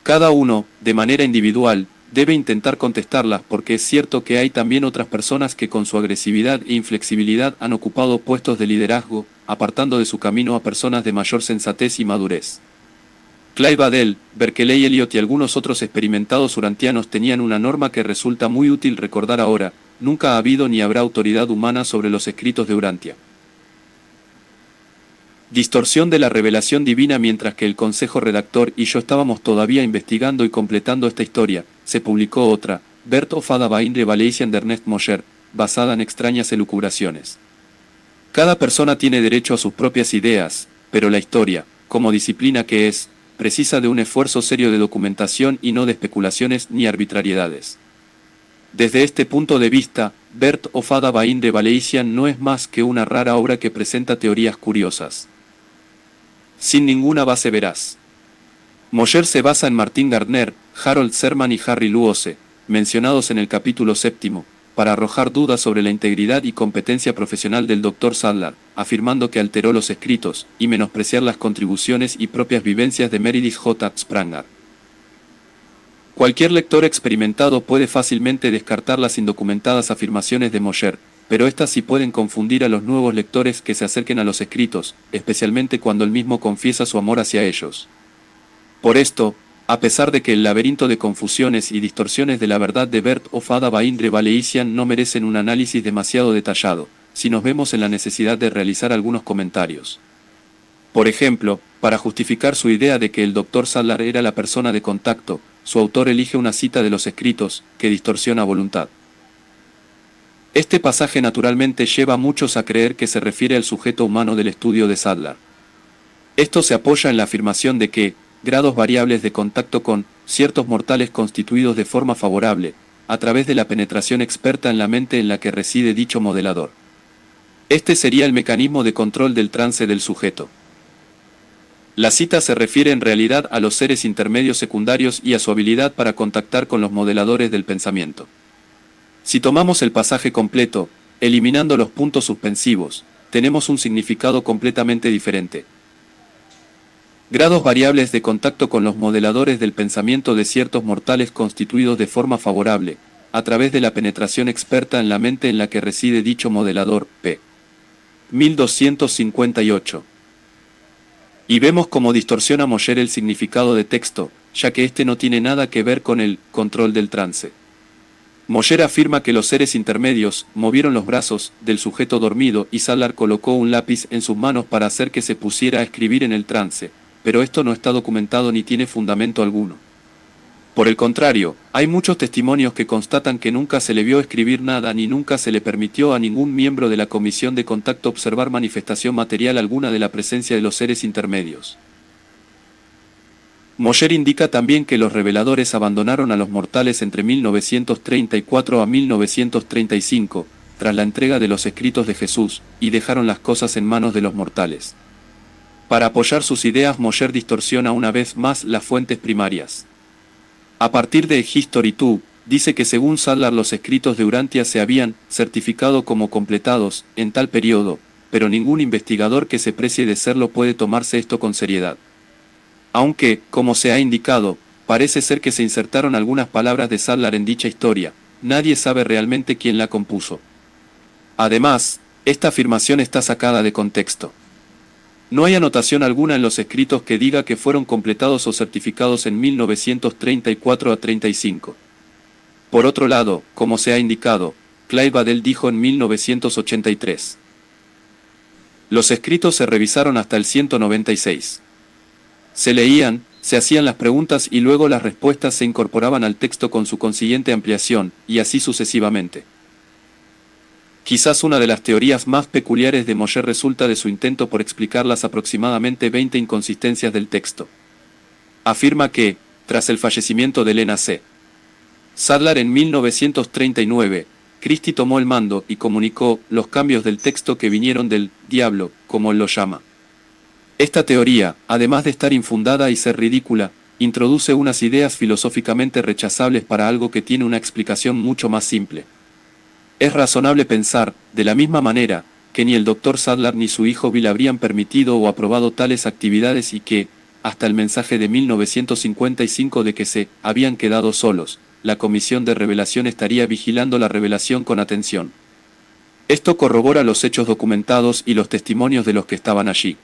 Cada uno, de manera individual, debe intentar contestarlas porque es cierto que hay también otras personas que con su agresividad e inflexibilidad han ocupado puestos de liderazgo, apartando de su camino a personas de mayor sensatez y madurez. Clive Badell, Berkeley Elliot y algunos otros experimentados urantianos tenían una norma que resulta muy útil recordar ahora: nunca ha habido ni habrá autoridad humana sobre los escritos de Urantia. Distorsión de la revelación divina. Mientras que el consejo redactor y yo estábamos todavía investigando y completando esta historia, se publicó otra, Birth of a Divine Revelation de Ernest Mosher, basada en extrañas elucubraciones. Cada persona tiene derecho a sus propias ideas, pero la historia, como disciplina que es, precisa de un esfuerzo serio de documentación y no de especulaciones ni arbitrariedades. Desde este punto de vista, Birth of a Divine Revelation no es más que una rara obra que presenta teorías curiosas, sin ninguna base veraz. Mosher se basa en Martin Gardner, Harold Serman y Harry Luose, mencionados en el capítulo 7, para arrojar dudas sobre la integridad y competencia profesional del Dr. Sadler, afirmando que alteró los escritos, y menospreciar las contribuciones y propias vivencias de Meredith J. Spranger. Cualquier lector experimentado puede fácilmente descartar las indocumentadas afirmaciones de Mosher, pero estas sí pueden confundir a los nuevos lectores que se acerquen a los escritos, especialmente cuando él mismo confiesa su amor hacia ellos. Por esto, a pesar de que el laberinto de confusiones y distorsiones de la verdad de Birth of a Divine Revelation no merecen un análisis demasiado detallado, si nos vemos en la necesidad de realizar algunos comentarios. Por ejemplo, para justificar su idea de que el Dr. Sadler era la persona de contacto, su autor elige una cita de los escritos, que distorsiona a voluntad. Este pasaje naturalmente lleva a muchos a creer que se refiere al sujeto humano del estudio de Sadler. Esto se apoya en la afirmación de que, grados variables de contacto con ciertos mortales constituidos de forma favorable, a través de la penetración experta en la mente en la que reside dicho modelador. Este sería el mecanismo de control del trance del sujeto. La cita se refiere en realidad a los seres intermedios secundarios y a su habilidad para contactar con los modeladores del pensamiento. Si tomamos el pasaje completo, eliminando los puntos suspensivos, tenemos un significado completamente diferente. Grados variables de contacto con los modeladores del pensamiento de ciertos mortales constituidos de forma favorable, a través de la penetración experta en la mente en la que reside dicho modelador, p. 1258. Y vemos cómo distorsiona Mosher el significado de texto, ya que este no tiene nada que ver con el control del trance. Mosher afirma que los seres intermedios movieron los brazos del sujeto dormido y Sadler colocó un lápiz en sus manos para hacer que se pusiera a escribir en el trance, pero esto no está documentado ni tiene fundamento alguno. Por el contrario, hay muchos testimonios que constatan que nunca se le vio escribir nada ni nunca se le permitió a ningún miembro de la comisión de contacto observar manifestación material alguna de la presencia de los seres intermedios. Mosher indica también que los reveladores abandonaron a los mortales entre 1934 a 1935, tras la entrega de los escritos de Jesús, y dejaron las cosas en manos de los mortales. Para apoyar sus ideas, Mosher distorsiona una vez más las fuentes primarias. A partir de History 2, dice que según Sadlar los escritos de Urantia se habían certificado como completados en tal periodo, pero ningún investigador que se precie de serlo puede tomarse esto con seriedad. Aunque, como se ha indicado, parece ser que se insertaron algunas palabras de Sadlar en dicha historia, nadie sabe realmente quién la compuso. Además, esta afirmación está sacada de contexto. No hay anotación alguna en los escritos que diga que fueron completados o certificados en 1934 a 35. Por otro lado, como se ha indicado, Clive Badell dijo en 1983. Los escritos se revisaron hasta el 196. Se leían, se hacían las preguntas y luego las respuestas se incorporaban al texto con su consiguiente ampliación, y así sucesivamente. Quizás una de las teorías más peculiares de Mosher resulta de su intento por explicar las aproximadamente 20 inconsistencias del texto. Afirma que, tras el fallecimiento de Lena C. Sadlar en 1939, Christie tomó el mando y comunicó los cambios del texto que vinieron del diablo, como él lo llama. Esta teoría, además de estar infundada y ser ridícula, introduce unas ideas filosóficamente rechazables para algo que tiene una explicación mucho más simple. Es razonable pensar, de la misma manera, que ni el Dr. Sadlar ni su hijo Bill habrían permitido o aprobado tales actividades y que, hasta el mensaje de 1955 de que se habían quedado solos, la Comisión de Revelación estaría vigilando la revelación con atención. Esto corrobora los hechos documentados y los testimonios de los que estaban allí.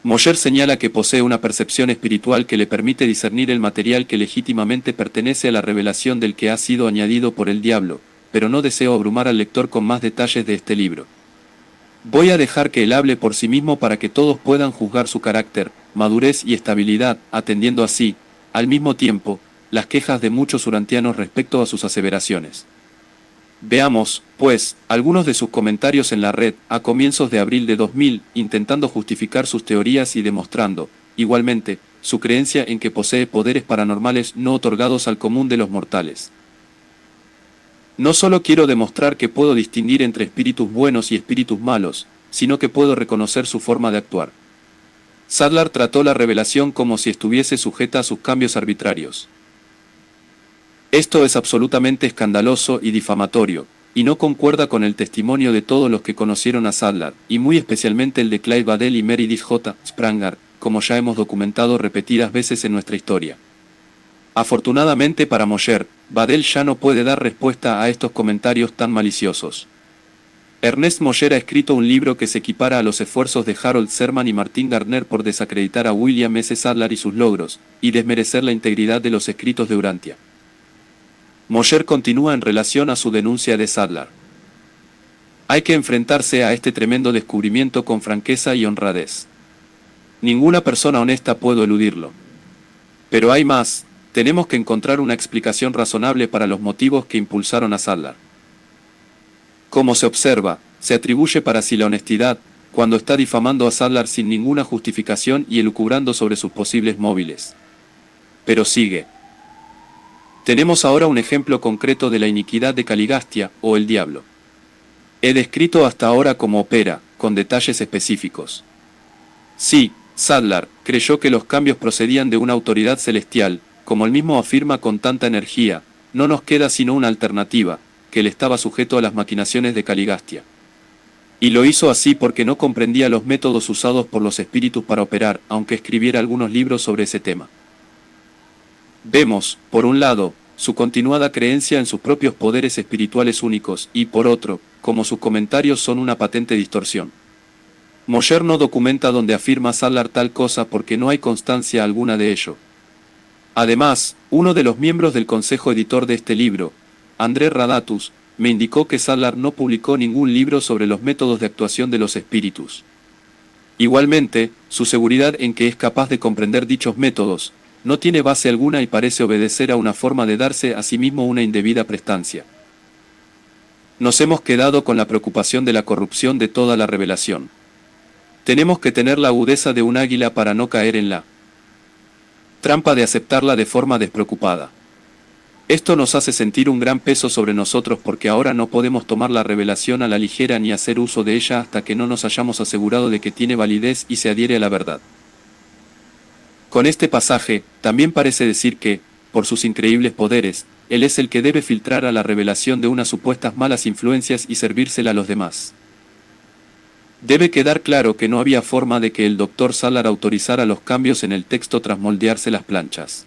Mosher señala que posee una percepción espiritual que le permite discernir el material que legítimamente pertenece a la revelación del que ha sido añadido por el diablo, pero no deseo abrumar al lector con más detalles de este libro. Voy a dejar que él hable por sí mismo para que todos puedan juzgar su carácter, madurez y estabilidad, atendiendo así, al mismo tiempo, las quejas de muchos urantianos respecto a sus aseveraciones. Veamos, pues, algunos de sus comentarios en la red, a comienzos de abril de 2000, intentando justificar sus teorías y demostrando, igualmente, su creencia en que posee poderes paranormales no otorgados al común de los mortales. No solo quiero demostrar que puedo distinguir entre espíritus buenos y espíritus malos, sino que puedo reconocer su forma de actuar. Sadlar trató la revelación como si estuviese sujeta a sus cambios arbitrarios. Esto es absolutamente escandaloso y difamatorio, y no concuerda con el testimonio de todos los que conocieron a Sadlar, y muy especialmente el de Clive Badell y Meredith J. Spranger, como ya hemos documentado repetidas veces en nuestra historia. Afortunadamente para Mosher, Badell ya no puede dar respuesta a estos comentarios tan maliciosos. Ernest Mosher ha escrito un libro que se equipara a los esfuerzos de Harold Serman y Martin Gardner por desacreditar a William S. Sadlar y sus logros, y desmerecer la integridad de los escritos de Urantia. Mosher continúa en relación a su denuncia de Sadlar. Hay que enfrentarse a este tremendo descubrimiento con franqueza y honradez. Ninguna persona honesta puede eludirlo. Pero hay más. Tenemos que encontrar una explicación razonable para los motivos que impulsaron a Sadlar. Como se observa, se atribuye para sí la honestidad, cuando está difamando a Sadlar sin ninguna justificación y elucubrando sobre sus posibles móviles. Pero sigue. Tenemos ahora un ejemplo concreto de la iniquidad de Caligastia, o el diablo. He descrito hasta ahora cómo opera, con detalles específicos. Sí, Sadlar creyó que los cambios procedían de una autoridad celestial. Como él mismo afirma con tanta energía, no nos queda sino una alternativa, que él estaba sujeto a las maquinaciones de Caligastia. Y lo hizo así porque no comprendía los métodos usados por los espíritus para operar, aunque escribiera algunos libros sobre ese tema. Vemos, por un lado, su continuada creencia en sus propios poderes espirituales únicos, y por otro, como sus comentarios son una patente distorsión. Mosher no documenta donde afirma Sadlar tal cosa porque no hay constancia alguna de ello. Además, uno de los miembros del consejo editor de este libro, André Radatus, me indicó que Sadlar no publicó ningún libro sobre los métodos de actuación de los espíritus. Igualmente, su seguridad en que es capaz de comprender dichos métodos, no tiene base alguna y parece obedecer a una forma de darse a sí mismo una indebida prestancia. Nos hemos quedado con la preocupación de la corrupción de toda la revelación. Tenemos que tener la agudeza de un águila para no caer en la trampa de aceptarla de forma despreocupada. Esto nos hace sentir un gran peso sobre nosotros porque ahora no podemos tomar la revelación a la ligera ni hacer uso de ella hasta que no nos hayamos asegurado de que tiene validez y se adhiere a la verdad. Con este pasaje, también parece decir que, por sus increíbles poderes, él es el que debe filtrar a la revelación de unas supuestas malas influencias y servírsela a los demás. Debe quedar claro que no había forma de que el Dr. Sattler autorizara los cambios en el texto tras moldearse las planchas.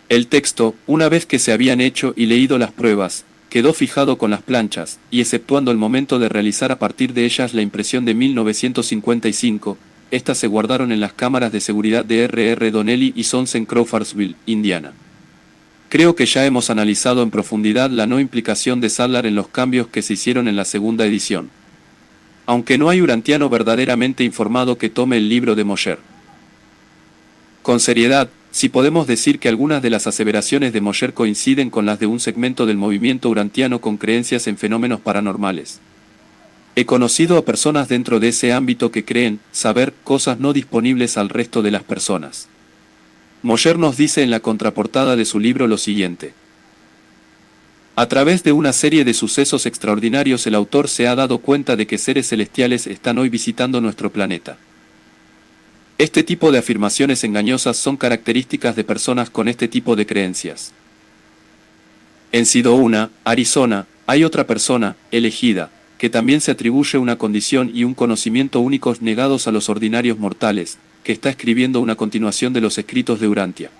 El texto, una vez que se habían hecho y leído las pruebas, quedó fijado con las planchas, y exceptuando el momento de realizar a partir de ellas la impresión de 1955, estas se guardaron en las cámaras de seguridad de R.R. Donnelley y Sons en Crawfordsville, Indiana. Creo que ya hemos analizado en profundidad la no implicación de Sattler en los cambios que se hicieron en la segunda edición. Aunque no hay urantiano verdaderamente informado que tome el libro de Mosher. Con seriedad, si podemos decir que algunas de las aseveraciones de Mosher coinciden con las de un segmento del movimiento urantiano con creencias en fenómenos paranormales. He conocido a personas dentro de ese ámbito que creen saber cosas no disponibles al resto de las personas. Mosher nos dice en la contraportada de su libro lo siguiente. A través de una serie de sucesos extraordinarios el autor se ha dado cuenta de que seres celestiales están hoy visitando nuestro planeta. Este tipo de afirmaciones engañosas son características de personas con este tipo de creencias. En Sedona, Arizona, hay otra persona, elegida, que también se atribuye una condición y un conocimiento únicos negados a los ordinarios mortales, que está escribiendo una continuación de los escritos de Urantia.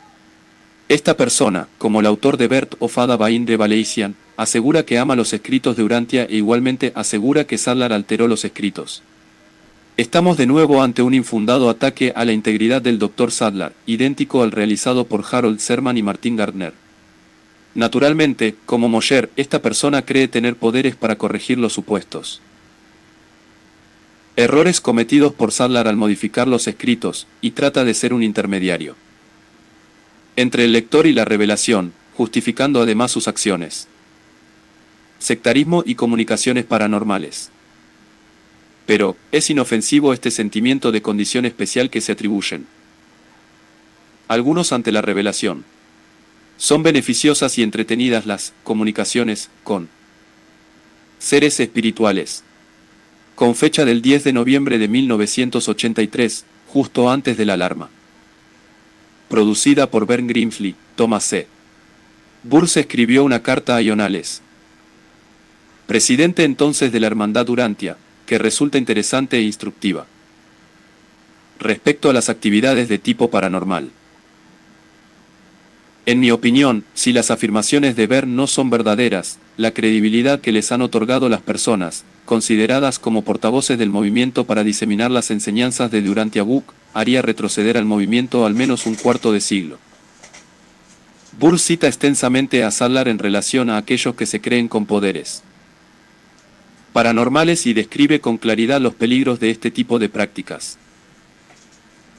Esta persona, como el autor de Birth of a Divine Revelation, asegura que ama los escritos de Urantia e igualmente asegura que Sattler alteró los escritos. Estamos de nuevo ante un infundado ataque a la integridad del Dr. Sattler, idéntico al realizado por Harold Sherman y Martin Gardner. Naturalmente, como Mosher, esta persona cree tener poderes para corregir los supuestos errores cometidos por Sattler al modificar los escritos, y trata de ser un intermediario entre el lector y la revelación, justificando además sus acciones. Sectarismo y comunicaciones paranormales. Pero, es inofensivo este sentimiento de condición especial que se atribuyen algunos ante la revelación. Son beneficiosas y entretenidas las comunicaciones con seres espirituales. Con fecha del 10 de noviembre de 1983, justo antes de la alarma. Producida por Ben Grimsley, Thomas C. Burse escribió una carta a Ionales, presidente entonces de la Hermandad Urantia, que resulta interesante e instructiva respecto a las actividades de tipo paranormal. En mi opinión, si las afirmaciones de Bern no son verdaderas, la credibilidad que les han otorgado las personas, consideradas como portavoces del movimiento para diseminar las enseñanzas de Urantia Book, haría retroceder al movimiento al menos un cuarto de siglo. Burse cita extensamente a Sattler en relación a aquellos que se creen con poderes paranormales y describe con claridad los peligros de este tipo de prácticas.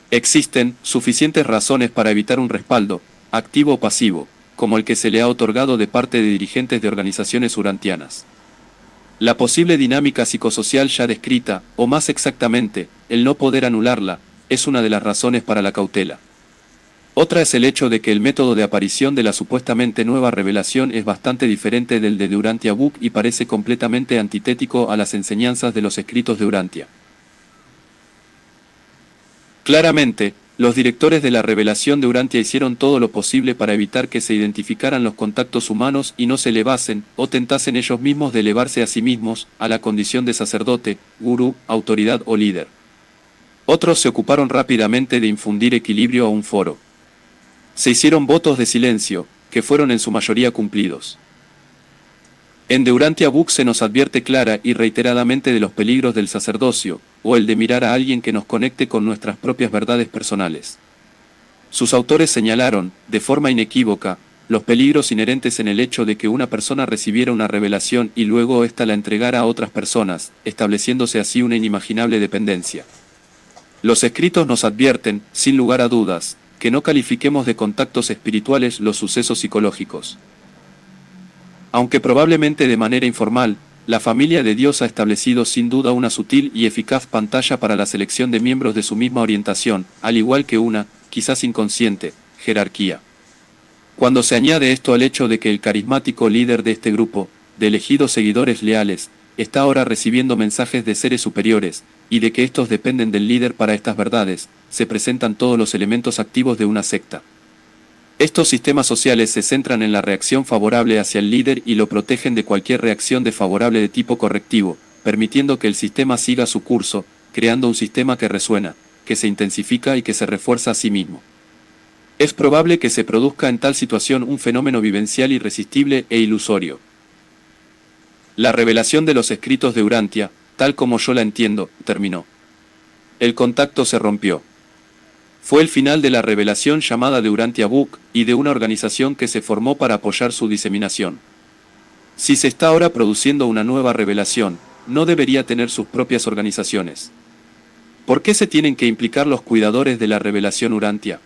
Existen suficientes razones para evitar un respaldo, activo o pasivo, como el que se le ha otorgado de parte de dirigentes de organizaciones urantianas. La posible dinámica psicosocial ya descrita, o más exactamente, el no poder anularla, es una de las razones para la cautela. Otra es el hecho de que el método de aparición de la supuestamente nueva revelación es bastante diferente del de Urantia Book y parece completamente antitético a las enseñanzas de los escritos de Urantia. Claramente, los directores de la revelación de Urantia hicieron todo lo posible para evitar que se identificaran los contactos humanos y no se elevasen, o tentasen ellos mismos de elevarse a sí mismos, a la condición de sacerdote, gurú, autoridad o líder. Otros se ocuparon rápidamente de infundir equilibrio a un foro. Se hicieron votos de silencio, que fueron en su mayoría cumplidos. En Urantia Book se nos advierte clara y reiteradamente de los peligros del sacerdocio, o el de mirar a alguien que nos conecte con nuestras propias verdades personales. Sus autores señalaron, de forma inequívoca, los peligros inherentes en el hecho de que una persona recibiera una revelación y luego ésta la entregara a otras personas, estableciéndose así una inimaginable dependencia. Los escritos nos advierten, sin lugar a dudas, que no califiquemos de contactos espirituales los sucesos psicológicos. Aunque probablemente de manera informal, la familia de Dios ha establecido sin duda una sutil y eficaz pantalla para la selección de miembros de su misma orientación, al igual que una, quizás inconsciente, jerarquía. Cuando se añade esto al hecho de que el carismático líder de este grupo, de elegidos seguidores leales, está ahora recibiendo mensajes de seres superiores, y de que estos dependen del líder para estas verdades, se presentan todos los elementos activos de una secta. Estos sistemas sociales se centran en la reacción favorable hacia el líder y lo protegen de cualquier reacción desfavorable de tipo correctivo, permitiendo que el sistema siga su curso, creando un sistema que resuena, que se intensifica y que se refuerza a sí mismo. Es probable que se produzca en tal situación un fenómeno vivencial irresistible e ilusorio. La revelación de los escritos de Urantia, tal como yo la entiendo, terminó. El contacto se rompió. Fue el final de la revelación llamada de Urantia Book y de una organización que se formó para apoyar su diseminación. Si se está ahora produciendo una nueva revelación, no debería tener sus propias organizaciones. ¿Por qué se tienen que implicar los cuidadores de la revelación Urantia?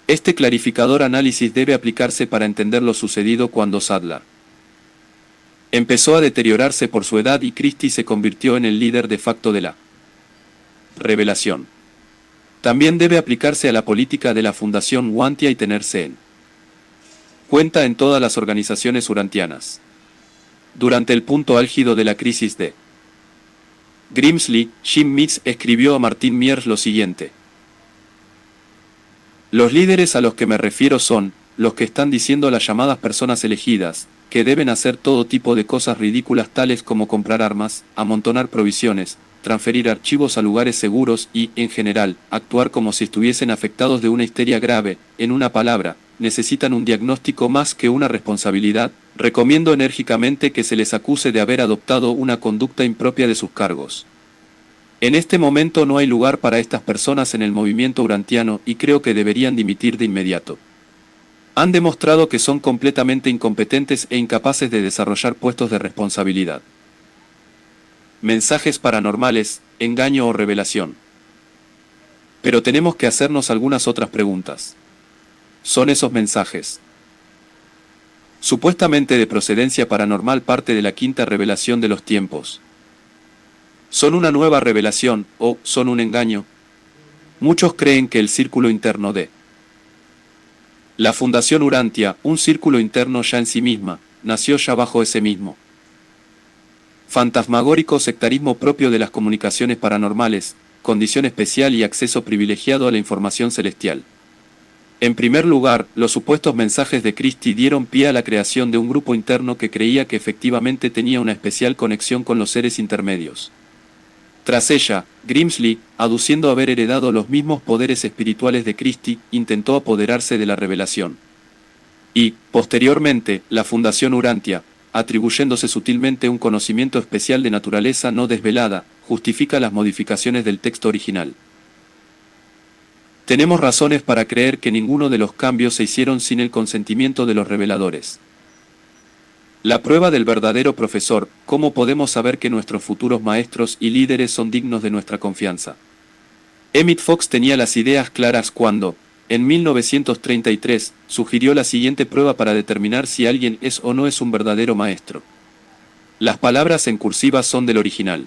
Este clarificador análisis debe aplicarse para entender lo sucedido cuando Sadler empezó a deteriorarse por su edad y Christie se convirtió en el líder de facto de la revelación. También debe aplicarse a la política de la Fundación Urantia y tenerse en cuenta en todas las organizaciones urantianas. Durante el punto álgido de la crisis de Grimsley, Jim Mitz escribió a Martin Miers lo siguiente: los líderes a los que me refiero son los que están diciendo a las llamadas personas elegidas que deben hacer todo tipo de cosas ridículas tales como comprar armas, amontonar provisiones, transferir archivos a lugares seguros y, en general, actuar como si estuviesen afectados de una histeria grave. En una palabra, necesitan un diagnóstico más que una responsabilidad. Recomiendo enérgicamente que se les acuse de haber adoptado una conducta impropia de sus cargos. En este momento no hay lugar para estas personas en el movimiento urantiano y creo que deberían dimitir de inmediato. Han demostrado que son completamente incompetentes e incapaces de desarrollar puestos de responsabilidad. Mensajes paranormales, engaño o revelación. Pero tenemos que hacernos algunas otras preguntas. ¿Son esos mensajes supuestamente de procedencia paranormal parte de la quinta revelación de los tiempos? ¿Son una nueva revelación o son un engaño? Muchos creen que el círculo interno de la Fundación Urantia, un círculo interno ya en sí misma, nació ya bajo ese mismo fantasmagórico sectarismo propio de las comunicaciones paranormales, condición especial y acceso privilegiado a la información celestial. En primer lugar, los supuestos mensajes de Christie dieron pie a la creación de un grupo interno que creía que efectivamente tenía una especial conexión con los seres intermedios. Tras ella, Grimsley, aduciendo haber heredado los mismos poderes espirituales de Christie, intentó apoderarse de la revelación. Y, posteriormente, la Fundación Urantia, atribuyéndose sutilmente un conocimiento especial de naturaleza no desvelada, justifica las modificaciones del texto original. Tenemos razones para creer que ninguno de los cambios se hicieron sin el consentimiento de los reveladores. La prueba del verdadero profesor: ¿cómo podemos saber que nuestros futuros maestros y líderes son dignos de nuestra confianza? Emmett Fox tenía las ideas claras cuando, en 1933, sugirió la siguiente prueba para determinar si alguien es o no es un verdadero maestro. Las palabras en cursiva son del original.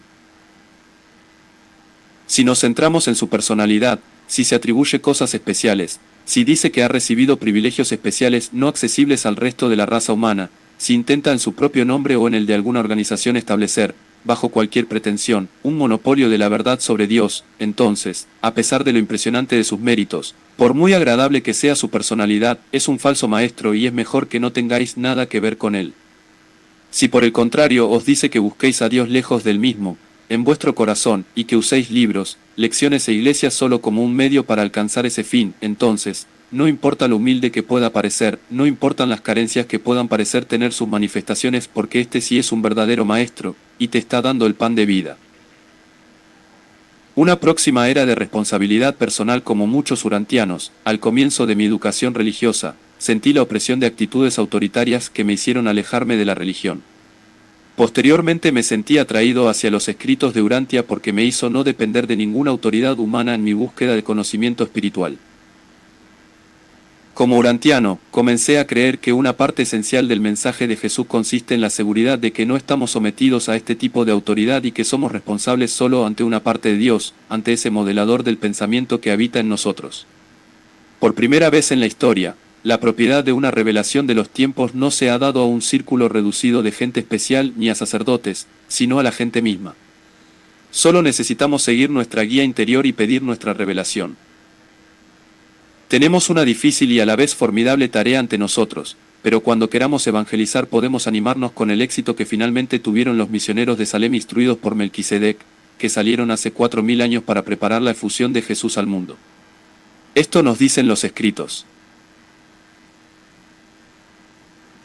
Si nos centramos en su personalidad, si se atribuye cosas especiales, si dice que ha recibido privilegios especiales no accesibles al resto de la raza humana, si intenta en su propio nombre o en el de alguna organización establecer, bajo cualquier pretensión, un monopolio de la verdad sobre Dios, entonces, a pesar de lo impresionante de sus méritos, por muy agradable que sea su personalidad, es un falso maestro y es mejor que no tengáis nada que ver con él. Si por el contrario os dice que busquéis a Dios lejos del mismo, en vuestro corazón, y que uséis libros, lecciones e iglesias solo como un medio para alcanzar ese fin, entonces, no importa lo humilde que pueda parecer, no importan las carencias que puedan parecer tener sus manifestaciones, porque este sí es un verdadero maestro, y te está dando el pan de vida. Una próxima era de responsabilidad personal. Como muchos urantianos, al comienzo de mi educación religiosa, sentí la opresión de actitudes autoritarias que me hicieron alejarme de la religión. Posteriormente me sentí atraído hacia los escritos de Urantia porque me hizo no depender de ninguna autoridad humana en mi búsqueda de conocimiento espiritual. Como urantiano, comencé a creer que una parte esencial del mensaje de Jesús consiste en la seguridad de que no estamos sometidos a este tipo de autoridad y que somos responsables solo ante una parte de Dios, ante ese modelador del pensamiento que habita en nosotros. Por primera vez en la historia, la propiedad de una revelación de los tiempos no se ha dado a un círculo reducido de gente especial ni a sacerdotes, sino a la gente misma. Solo necesitamos seguir nuestra guía interior y pedir nuestra revelación. Tenemos una difícil y a la vez formidable tarea ante nosotros, pero cuando queramos evangelizar podemos animarnos con el éxito que finalmente tuvieron los misioneros de Salem instruidos por Melquisedec, que salieron hace 4000 años para preparar la efusión de Jesús al mundo. Esto nos dicen los escritos.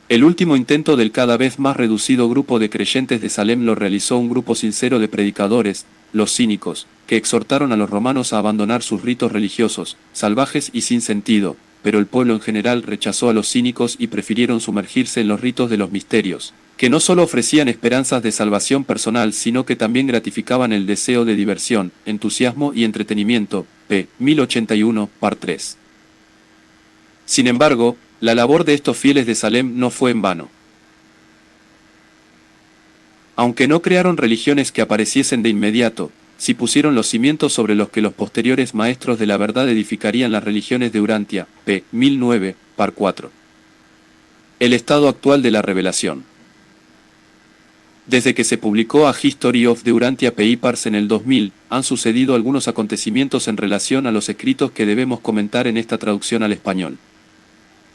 El último intento del cada vez más reducido grupo de creyentes de Salem lo realizó un grupo sincero de predicadores, los cínicos, que exhortaron a los romanos a abandonar sus ritos religiosos, salvajes y sin sentido, pero el pueblo en general rechazó a los cínicos y prefirieron sumergirse en los ritos de los misterios, que no solo ofrecían esperanzas de salvación personal sino que también gratificaban el deseo de diversión, entusiasmo y entretenimiento. P. 1081, par 3. Sin embargo, la labor de estos fieles de Salem no fue en vano. Aunque no crearon religiones que apareciesen de inmediato, sí pusieron los cimientos sobre los que los posteriores maestros de la verdad edificarían las religiones de Urantia. P. 1009, par 4. El estado actual de la revelación. Desde que se publicó A History of the Urantia Papers en el 2000, han sucedido algunos acontecimientos en relación a los escritos que debemos comentar en esta traducción al español.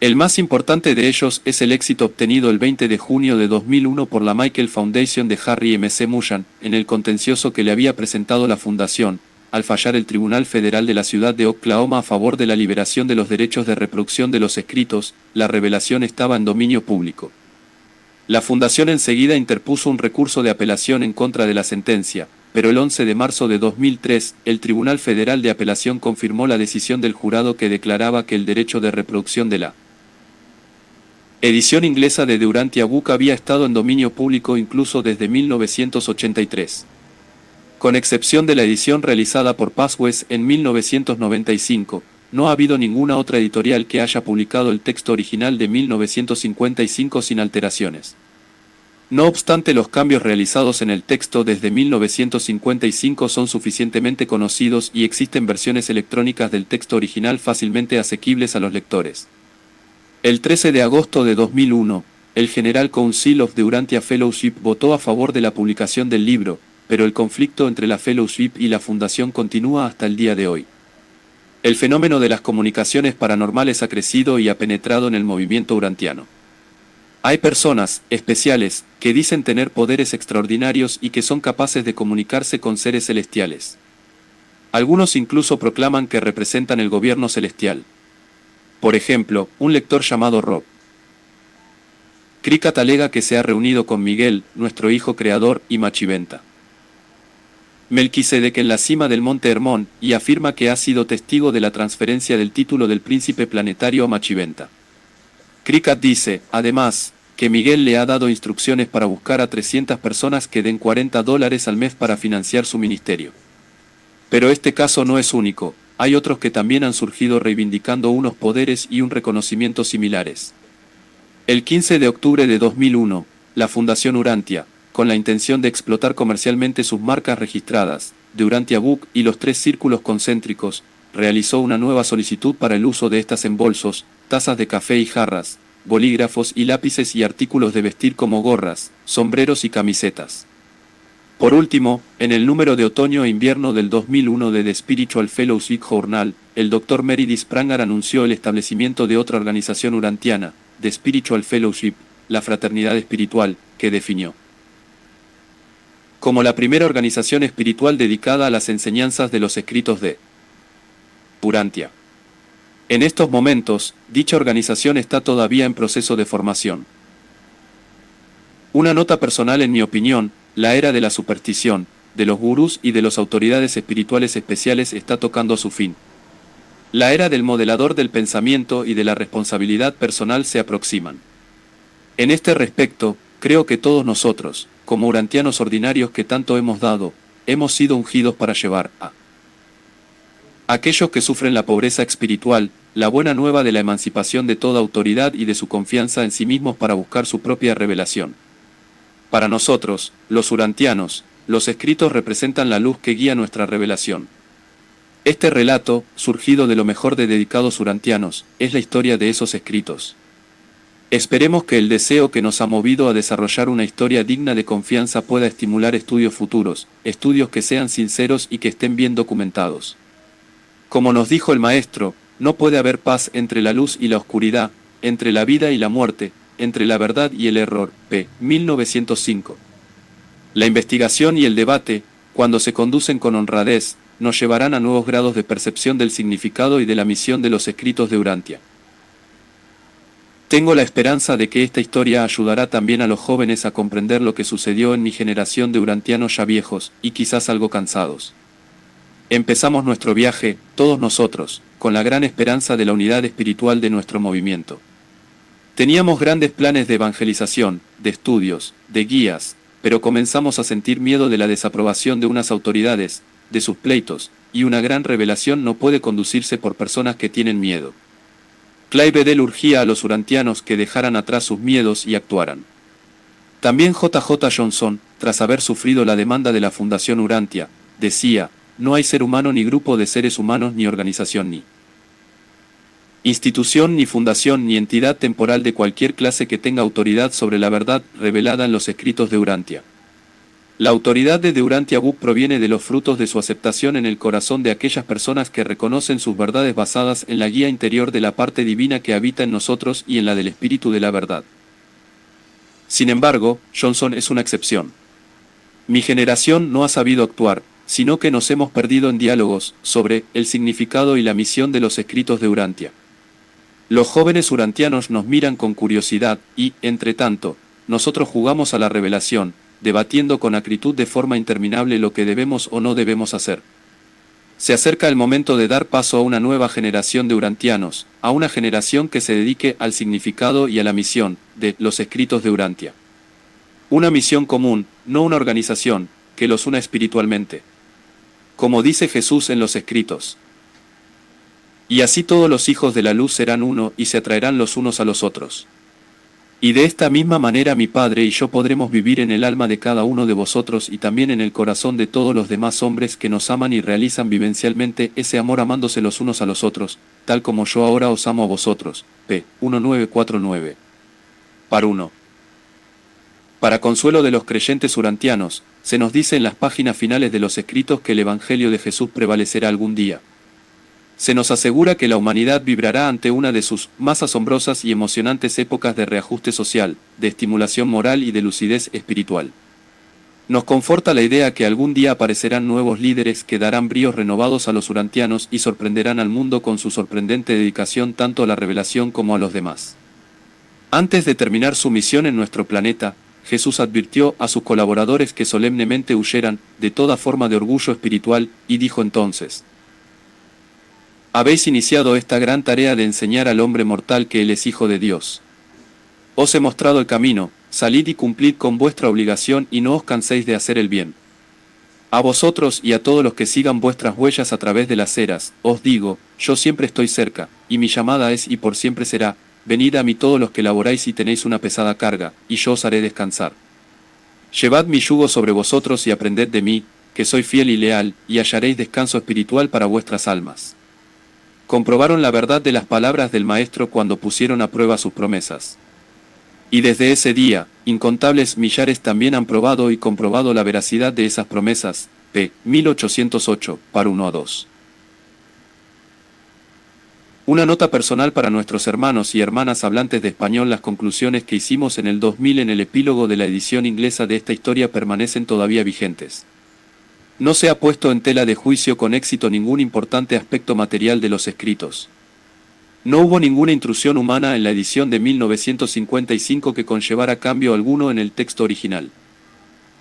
El más importante de ellos es el éxito obtenido el 20 de junio de 2001 por la Michael Foundation de Harry M. C. Mullan, en el contencioso que le había presentado la fundación, al fallar el Tribunal Federal de la ciudad de Oklahoma a favor de la liberación de los derechos de reproducción de los escritos. La revelación estaba en dominio público. La fundación enseguida interpuso un recurso de apelación en contra de la sentencia, pero el 11 de marzo de 2003, el Tribunal Federal de Apelación confirmó la decisión del jurado que declaraba que el derecho de reproducción de la edición inglesa de The Urantia Book había estado en dominio público incluso desde 1983. Con excepción de la edición realizada por Passwest en 1995, no ha habido ninguna otra editorial que haya publicado el texto original de 1955 sin alteraciones. No obstante, los cambios realizados en el texto desde 1955 son suficientemente conocidos y existen versiones electrónicas del texto original fácilmente asequibles a los lectores. El 13 de agosto de 2001, el General Council of the Urantia Fellowship votó a favor de la publicación del libro, pero el conflicto entre la Fellowship y la Fundación continúa hasta el día de hoy. El fenómeno de las comunicaciones paranormales ha crecido y ha penetrado en el movimiento urantiano. Hay personas especiales que dicen tener poderes extraordinarios y que son capaces de comunicarse con seres celestiales. Algunos incluso proclaman que representan el gobierno celestial. Por ejemplo, un lector llamado Rob Cricat alega que se ha reunido con Miguel, nuestro hijo creador, y Machiventa Melquisedec en la cima del monte Hermón, y afirma que ha sido testigo de la transferencia del título del príncipe planetario a Machiventa. Cricat dice, además, que Miguel le ha dado instrucciones para buscar a 300 personas que den $40 al mes para financiar su ministerio. Pero este caso no es único. Hay otros que también han surgido reivindicando unos poderes y un reconocimiento similares. El 15 de octubre de 2001, la Fundación Urantia, con la intención de explotar comercialmente sus marcas registradas, The Urantia Book y los 3 círculos concéntricos, realizó una nueva solicitud para el uso de estas en bolsos, tazas de café y jarras, bolígrafos y lápices y artículos de vestir como gorras, sombreros y camisetas. Por último, en el número de otoño e invierno del 2001 de The Spiritual Fellowship Journal, el Dr. Meredith Spranger anunció el establecimiento de otra organización urantiana, The Spiritual Fellowship, la fraternidad espiritual, que definió como la primera organización espiritual dedicada a las enseñanzas de los escritos de Urantia. En estos momentos, dicha organización está todavía en proceso de formación. Una nota personal: en mi opinión, la era de la superstición, de los gurús y de las autoridades espirituales especiales está tocando su fin. La era del modelador del pensamiento y de la responsabilidad personal se aproximan. En este respecto, creo que todos nosotros, como urantianos ordinarios que tanto hemos dado, hemos sido ungidos para llevar a aquellos que sufren la pobreza espiritual, la buena nueva de la emancipación de toda autoridad y de su confianza en sí mismos para buscar su propia revelación. Para nosotros, los urantianos, los escritos representan la luz que guía nuestra revelación. Este relato, surgido de lo mejor de dedicados urantianos, es la historia de esos escritos. Esperemos que el deseo que nos ha movido a desarrollar una historia digna de confianza pueda estimular estudios futuros, estudios que sean sinceros y que estén bien documentados. Como nos dijo el maestro, no puede haber paz entre la luz y la oscuridad, entre la vida y la muerte, entre la verdad y el error. P. 1905. La investigación y el debate, cuando se conducen con honradez, nos llevarán a nuevos grados de percepción del significado y de la misión de los escritos de Urantia. Tengo la esperanza de que esta historia ayudará también a los jóvenes a comprender lo que sucedió en mi generación de urantianos ya viejos, y quizás algo cansados. Empezamos nuestro viaje, todos nosotros, con la gran esperanza de la unidad espiritual de nuestro movimiento. Teníamos grandes planes de evangelización, de estudios, de guías, pero comenzamos a sentir miedo de la desaprobación de unas autoridades, de sus pleitos, y una gran revelación no puede conducirse por personas que tienen miedo. Clay Bedell urgía a los urantianos que dejaran atrás sus miedos y actuaran. También J.J. Johnson, tras haber sufrido la demanda de la Fundación Urantia, decía: no hay ser humano ni grupo de seres humanos ni organización ni institución ni fundación ni entidad temporal de cualquier clase que tenga autoridad sobre la verdad revelada en los escritos de Urantia. La autoridad de Urantia Book proviene de los frutos de su aceptación en el corazón de aquellas personas que reconocen sus verdades basadas en la guía interior de la parte divina que habita en nosotros y en la del espíritu de la verdad. Sin embargo, Johnson es una excepción. Mi generación no ha sabido actuar, sino que nos hemos perdido en diálogos sobre el significado y la misión de los escritos de Urantia. Los jóvenes urantianos nos miran con curiosidad y, entre tanto, nosotros jugamos a la revelación, debatiendo con acritud de forma interminable lo que debemos o no debemos hacer. Se acerca el momento de dar paso a una nueva generación de urantianos, a una generación que se dedique al significado y a la misión de los escritos de Urantia. Una misión común, no una organización, que los una espiritualmente. Como dice Jesús en los escritos. Y así todos los hijos de la luz serán uno y se atraerán los unos a los otros. Y de esta misma manera mi Padre y yo podremos vivir en el alma de cada uno de vosotros y también en el corazón de todos los demás hombres que nos aman y realizan vivencialmente ese amor amándose los unos a los otros, tal como yo ahora os amo a vosotros. P. 1949. Par 1. Para consuelo de los creyentes urantianos, se nos dice en las páginas finales de los escritos que el Evangelio de Jesús prevalecerá algún día. Se nos asegura que la humanidad vibrará ante una de sus más asombrosas y emocionantes épocas de reajuste social, de estimulación moral y de lucidez espiritual. Nos conforta la idea que algún día aparecerán nuevos líderes que darán bríos renovados a los urantianos y sorprenderán al mundo con su sorprendente dedicación tanto a la revelación como a los demás. Antes de terminar su misión en nuestro planeta, Jesús advirtió a sus colaboradores que solemnemente huyeran de toda forma de orgullo espiritual, y dijo entonces: habéis iniciado esta gran tarea de enseñar al hombre mortal que él es hijo de Dios. Os he mostrado el camino, salid y cumplid con vuestra obligación y no os canséis de hacer el bien. A vosotros y a todos los que sigan vuestras huellas a través de las eras, os digo, yo siempre estoy cerca, y mi llamada es y por siempre será: venid a mí todos los que laboráis y tenéis una pesada carga, y yo os haré descansar. Llevad mi yugo sobre vosotros y aprended de mí, que soy fiel y leal, y hallaréis descanso espiritual para vuestras almas. Comprobaron la verdad de las palabras del Maestro cuando pusieron a prueba sus promesas. Y desde ese día, incontables millares también han probado y comprobado la veracidad de esas promesas. P. 1808, par 1 a 2. Una nota personal para nuestros hermanos y hermanas hablantes de español. Las conclusiones que hicimos en el 2000 en el epílogo de la edición inglesa de esta historia permanecen todavía vigentes. No se ha puesto en tela de juicio con éxito ningún importante aspecto material de los escritos. No hubo ninguna intrusión humana en la edición de 1955 que conllevara cambio alguno en el texto original.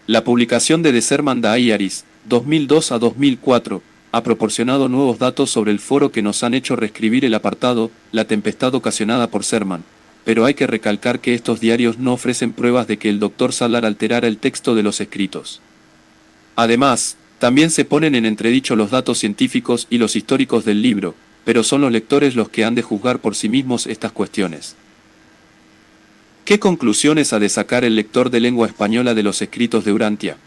La publicación de The Sermon Diaries, 2002 a 2004, ha proporcionado nuevos datos sobre el foro que nos han hecho reescribir el apartado, la tempestad ocasionada por Sermon, pero hay que recalcar que estos diarios no ofrecen pruebas de que el Dr. Sallar alterara el texto de los escritos. Además, también se ponen en entredicho los datos científicos y los históricos del libro, pero son los lectores los que han de juzgar por sí mismos estas cuestiones. ¿Qué conclusiones ha de sacar el lector de lengua española de los escritos de Urantia?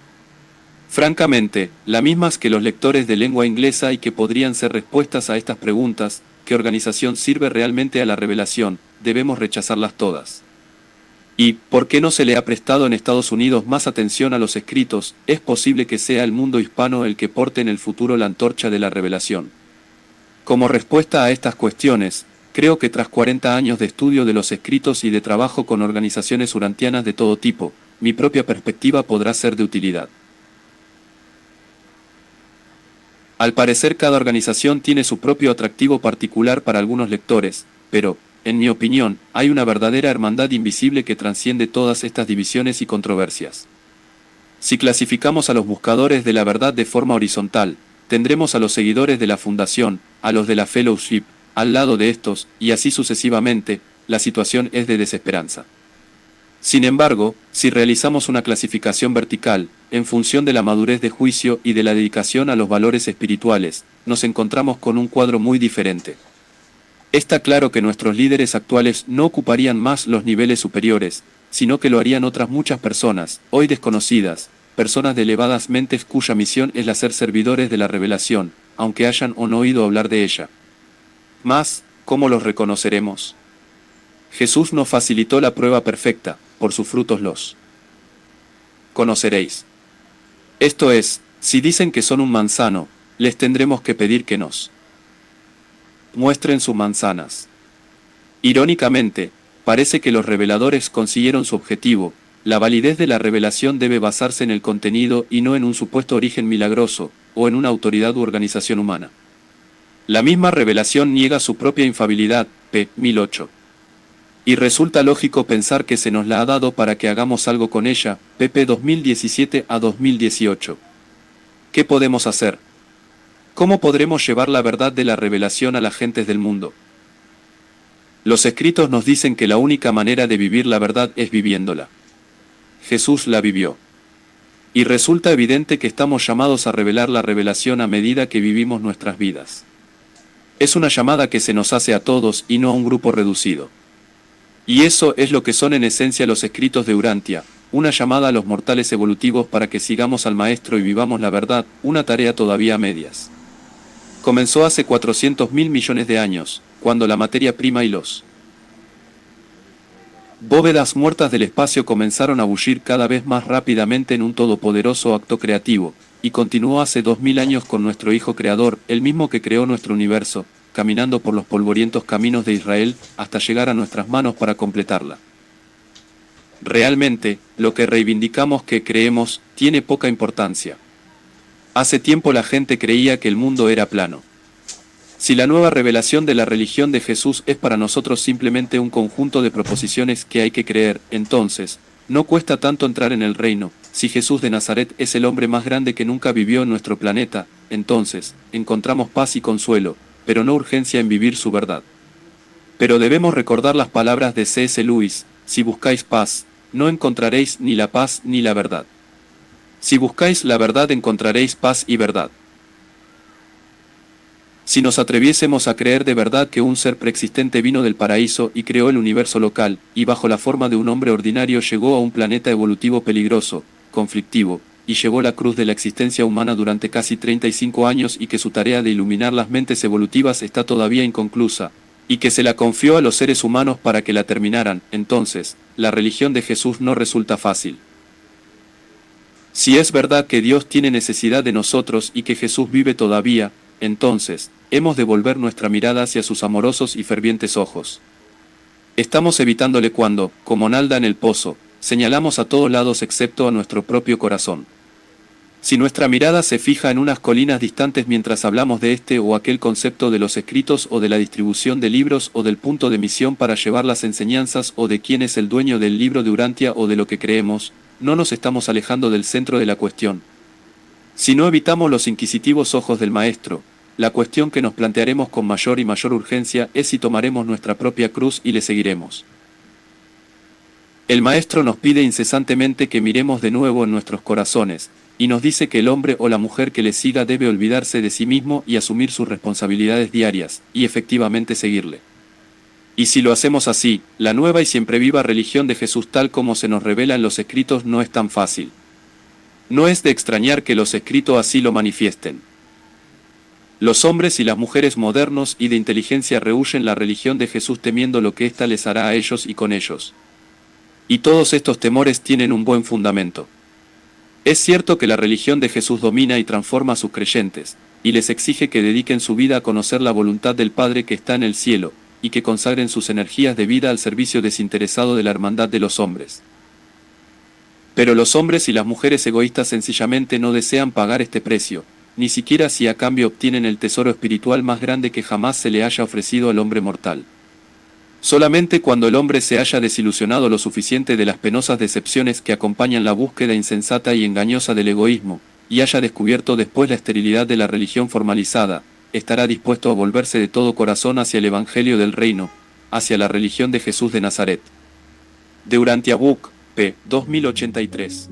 Francamente, las mismas que los lectores de lengua inglesa, y que podrían ser respuestas a estas preguntas: ¿qué organización sirve realmente a la revelación? Debemos rechazarlas todas. ¿Y por qué no se le ha prestado en Estados Unidos más atención a los escritos? Es posible que sea el mundo hispano el que porte en el futuro la antorcha de la revelación. Como respuesta a estas cuestiones, creo que tras 40 años de estudio de los escritos y de trabajo con organizaciones urantianas de todo tipo, mi propia perspectiva podrá ser de utilidad. Al parecer cada organización tiene su propio atractivo particular para algunos lectores, pero, en mi opinión, hay una verdadera hermandad invisible que trasciende todas estas divisiones y controversias. Si clasificamos a los buscadores de la verdad de forma horizontal, tendremos a los seguidores de la Fundación, a los de la Fellowship, al lado de estos, y así sucesivamente. La situación es de desesperanza. Sin embargo, si realizamos una clasificación vertical, en función de la madurez de juicio y de la dedicación a los valores espirituales, nos encontramos con un cuadro muy diferente. Está claro que nuestros líderes actuales no ocuparían más los niveles superiores, sino que lo harían otras muchas personas, hoy desconocidas, personas de elevadas mentes cuya misión es la ser servidores de la revelación, aunque hayan o no oído hablar de ella. Mas, ¿cómo los reconoceremos? Jesús nos facilitó la prueba perfecta, por sus frutos los conoceréis. Esto es, si dicen que son un manzano, les tendremos que pedir que nos muestren sus manzanas. Irónicamente, parece que los reveladores consiguieron su objetivo. La validez de la revelación debe basarse en el contenido y no en un supuesto origen milagroso, o en una autoridad u organización humana. La misma revelación niega su propia infalibilidad, p. 1008. Y resulta lógico pensar que se nos la ha dado para que hagamos algo con ella, pp 2017 a 2018. ¿Qué podemos hacer? ¿Cómo podremos llevar la verdad de la revelación a las gentes del mundo? Los escritos nos dicen que la única manera de vivir la verdad es viviéndola. Jesús la vivió. Y resulta evidente que estamos llamados a revelar la revelación a medida que vivimos nuestras vidas. Es una llamada que se nos hace a todos y no a un grupo reducido. Y eso es lo que son en esencia los escritos de Urantia, una llamada a los mortales evolutivos para que sigamos al Maestro y vivamos la verdad, una tarea todavía a medias. Comenzó hace 400.000 millones de años, cuando la materia prima y los bóvedas muertas del espacio comenzaron a bullir cada vez más rápidamente en un todopoderoso acto creativo, y continuó hace 2000 años con nuestro Hijo Creador, el mismo que creó nuestro universo, caminando por los polvorientos caminos de Israel, hasta llegar a nuestras manos para completarla. Realmente, lo que reivindicamos que creemos, tiene poca importancia. Hace tiempo la gente creía que el mundo era plano. Si la nueva revelación de la religión de Jesús es para nosotros simplemente un conjunto de proposiciones que hay que creer, entonces, no cuesta tanto entrar en el reino. Si Jesús de Nazaret es el hombre más grande que nunca vivió en nuestro planeta, entonces, encontramos paz y consuelo, pero no urgencia en vivir su verdad. Pero debemos recordar las palabras de C.S. Lewis: si buscáis paz, no encontraréis ni la paz ni la verdad. Si buscáis la verdad encontraréis paz y verdad. Si nos atreviésemos a creer de verdad que un ser preexistente vino del paraíso y creó el universo local, y bajo la forma de un hombre ordinario llegó a un planeta evolutivo peligroso, conflictivo, y llevó la cruz de la existencia humana durante casi 35 años y que su tarea de iluminar las mentes evolutivas está todavía inconclusa, y que se la confió a los seres humanos para que la terminaran, entonces, la religión de Jesús no resulta fácil. Si es verdad que Dios tiene necesidad de nosotros y que Jesús vive todavía, entonces, hemos de volver nuestra mirada hacia sus amorosos y fervientes ojos. Estamos evitándole cuando, como Nalda en el pozo, señalamos a todos lados excepto a nuestro propio corazón. Si nuestra mirada se fija en unas colinas distantes mientras hablamos de este o aquel concepto de los escritos o de la distribución de libros o del punto de misión para llevar las enseñanzas o de quién es el dueño del libro de Urantia o de lo que creemos, no nos estamos alejando del centro de la cuestión. Si no evitamos los inquisitivos ojos del Maestro, la cuestión que nos plantearemos con mayor y mayor urgencia es si tomaremos nuestra propia cruz y le seguiremos. El Maestro nos pide incesantemente que miremos de nuevo en nuestros corazones, y nos dice que el hombre o la mujer que le siga debe olvidarse de sí mismo y asumir sus responsabilidades diarias, y efectivamente seguirle. Y si lo hacemos así, la nueva y siempre viva religión de Jesús tal como se nos revela en los escritos no es tan fácil. No es de extrañar que los escritos así lo manifiesten. Los hombres y las mujeres modernos y de inteligencia rehuyen la religión de Jesús temiendo lo que ésta les hará a ellos y con ellos. Y todos estos temores tienen un buen fundamento. Es cierto que la religión de Jesús domina y transforma a sus creyentes, y les exige que dediquen su vida a conocer la voluntad del Padre que está en el cielo, y que consagren sus energías de vida al servicio desinteresado de la hermandad de los hombres. Pero los hombres y las mujeres egoístas sencillamente no desean pagar este precio, ni siquiera si a cambio obtienen el tesoro espiritual más grande que jamás se le haya ofrecido al hombre mortal. Solamente cuando el hombre se haya desilusionado lo suficiente de las penosas decepciones que acompañan la búsqueda insensata y engañosa del egoísmo, y haya descubierto después la esterilidad de la religión formalizada, estará dispuesto a volverse de todo corazón hacia el Evangelio del Reino, hacia la religión de Jesús de Nazaret. De Urantia Book, p. 2083.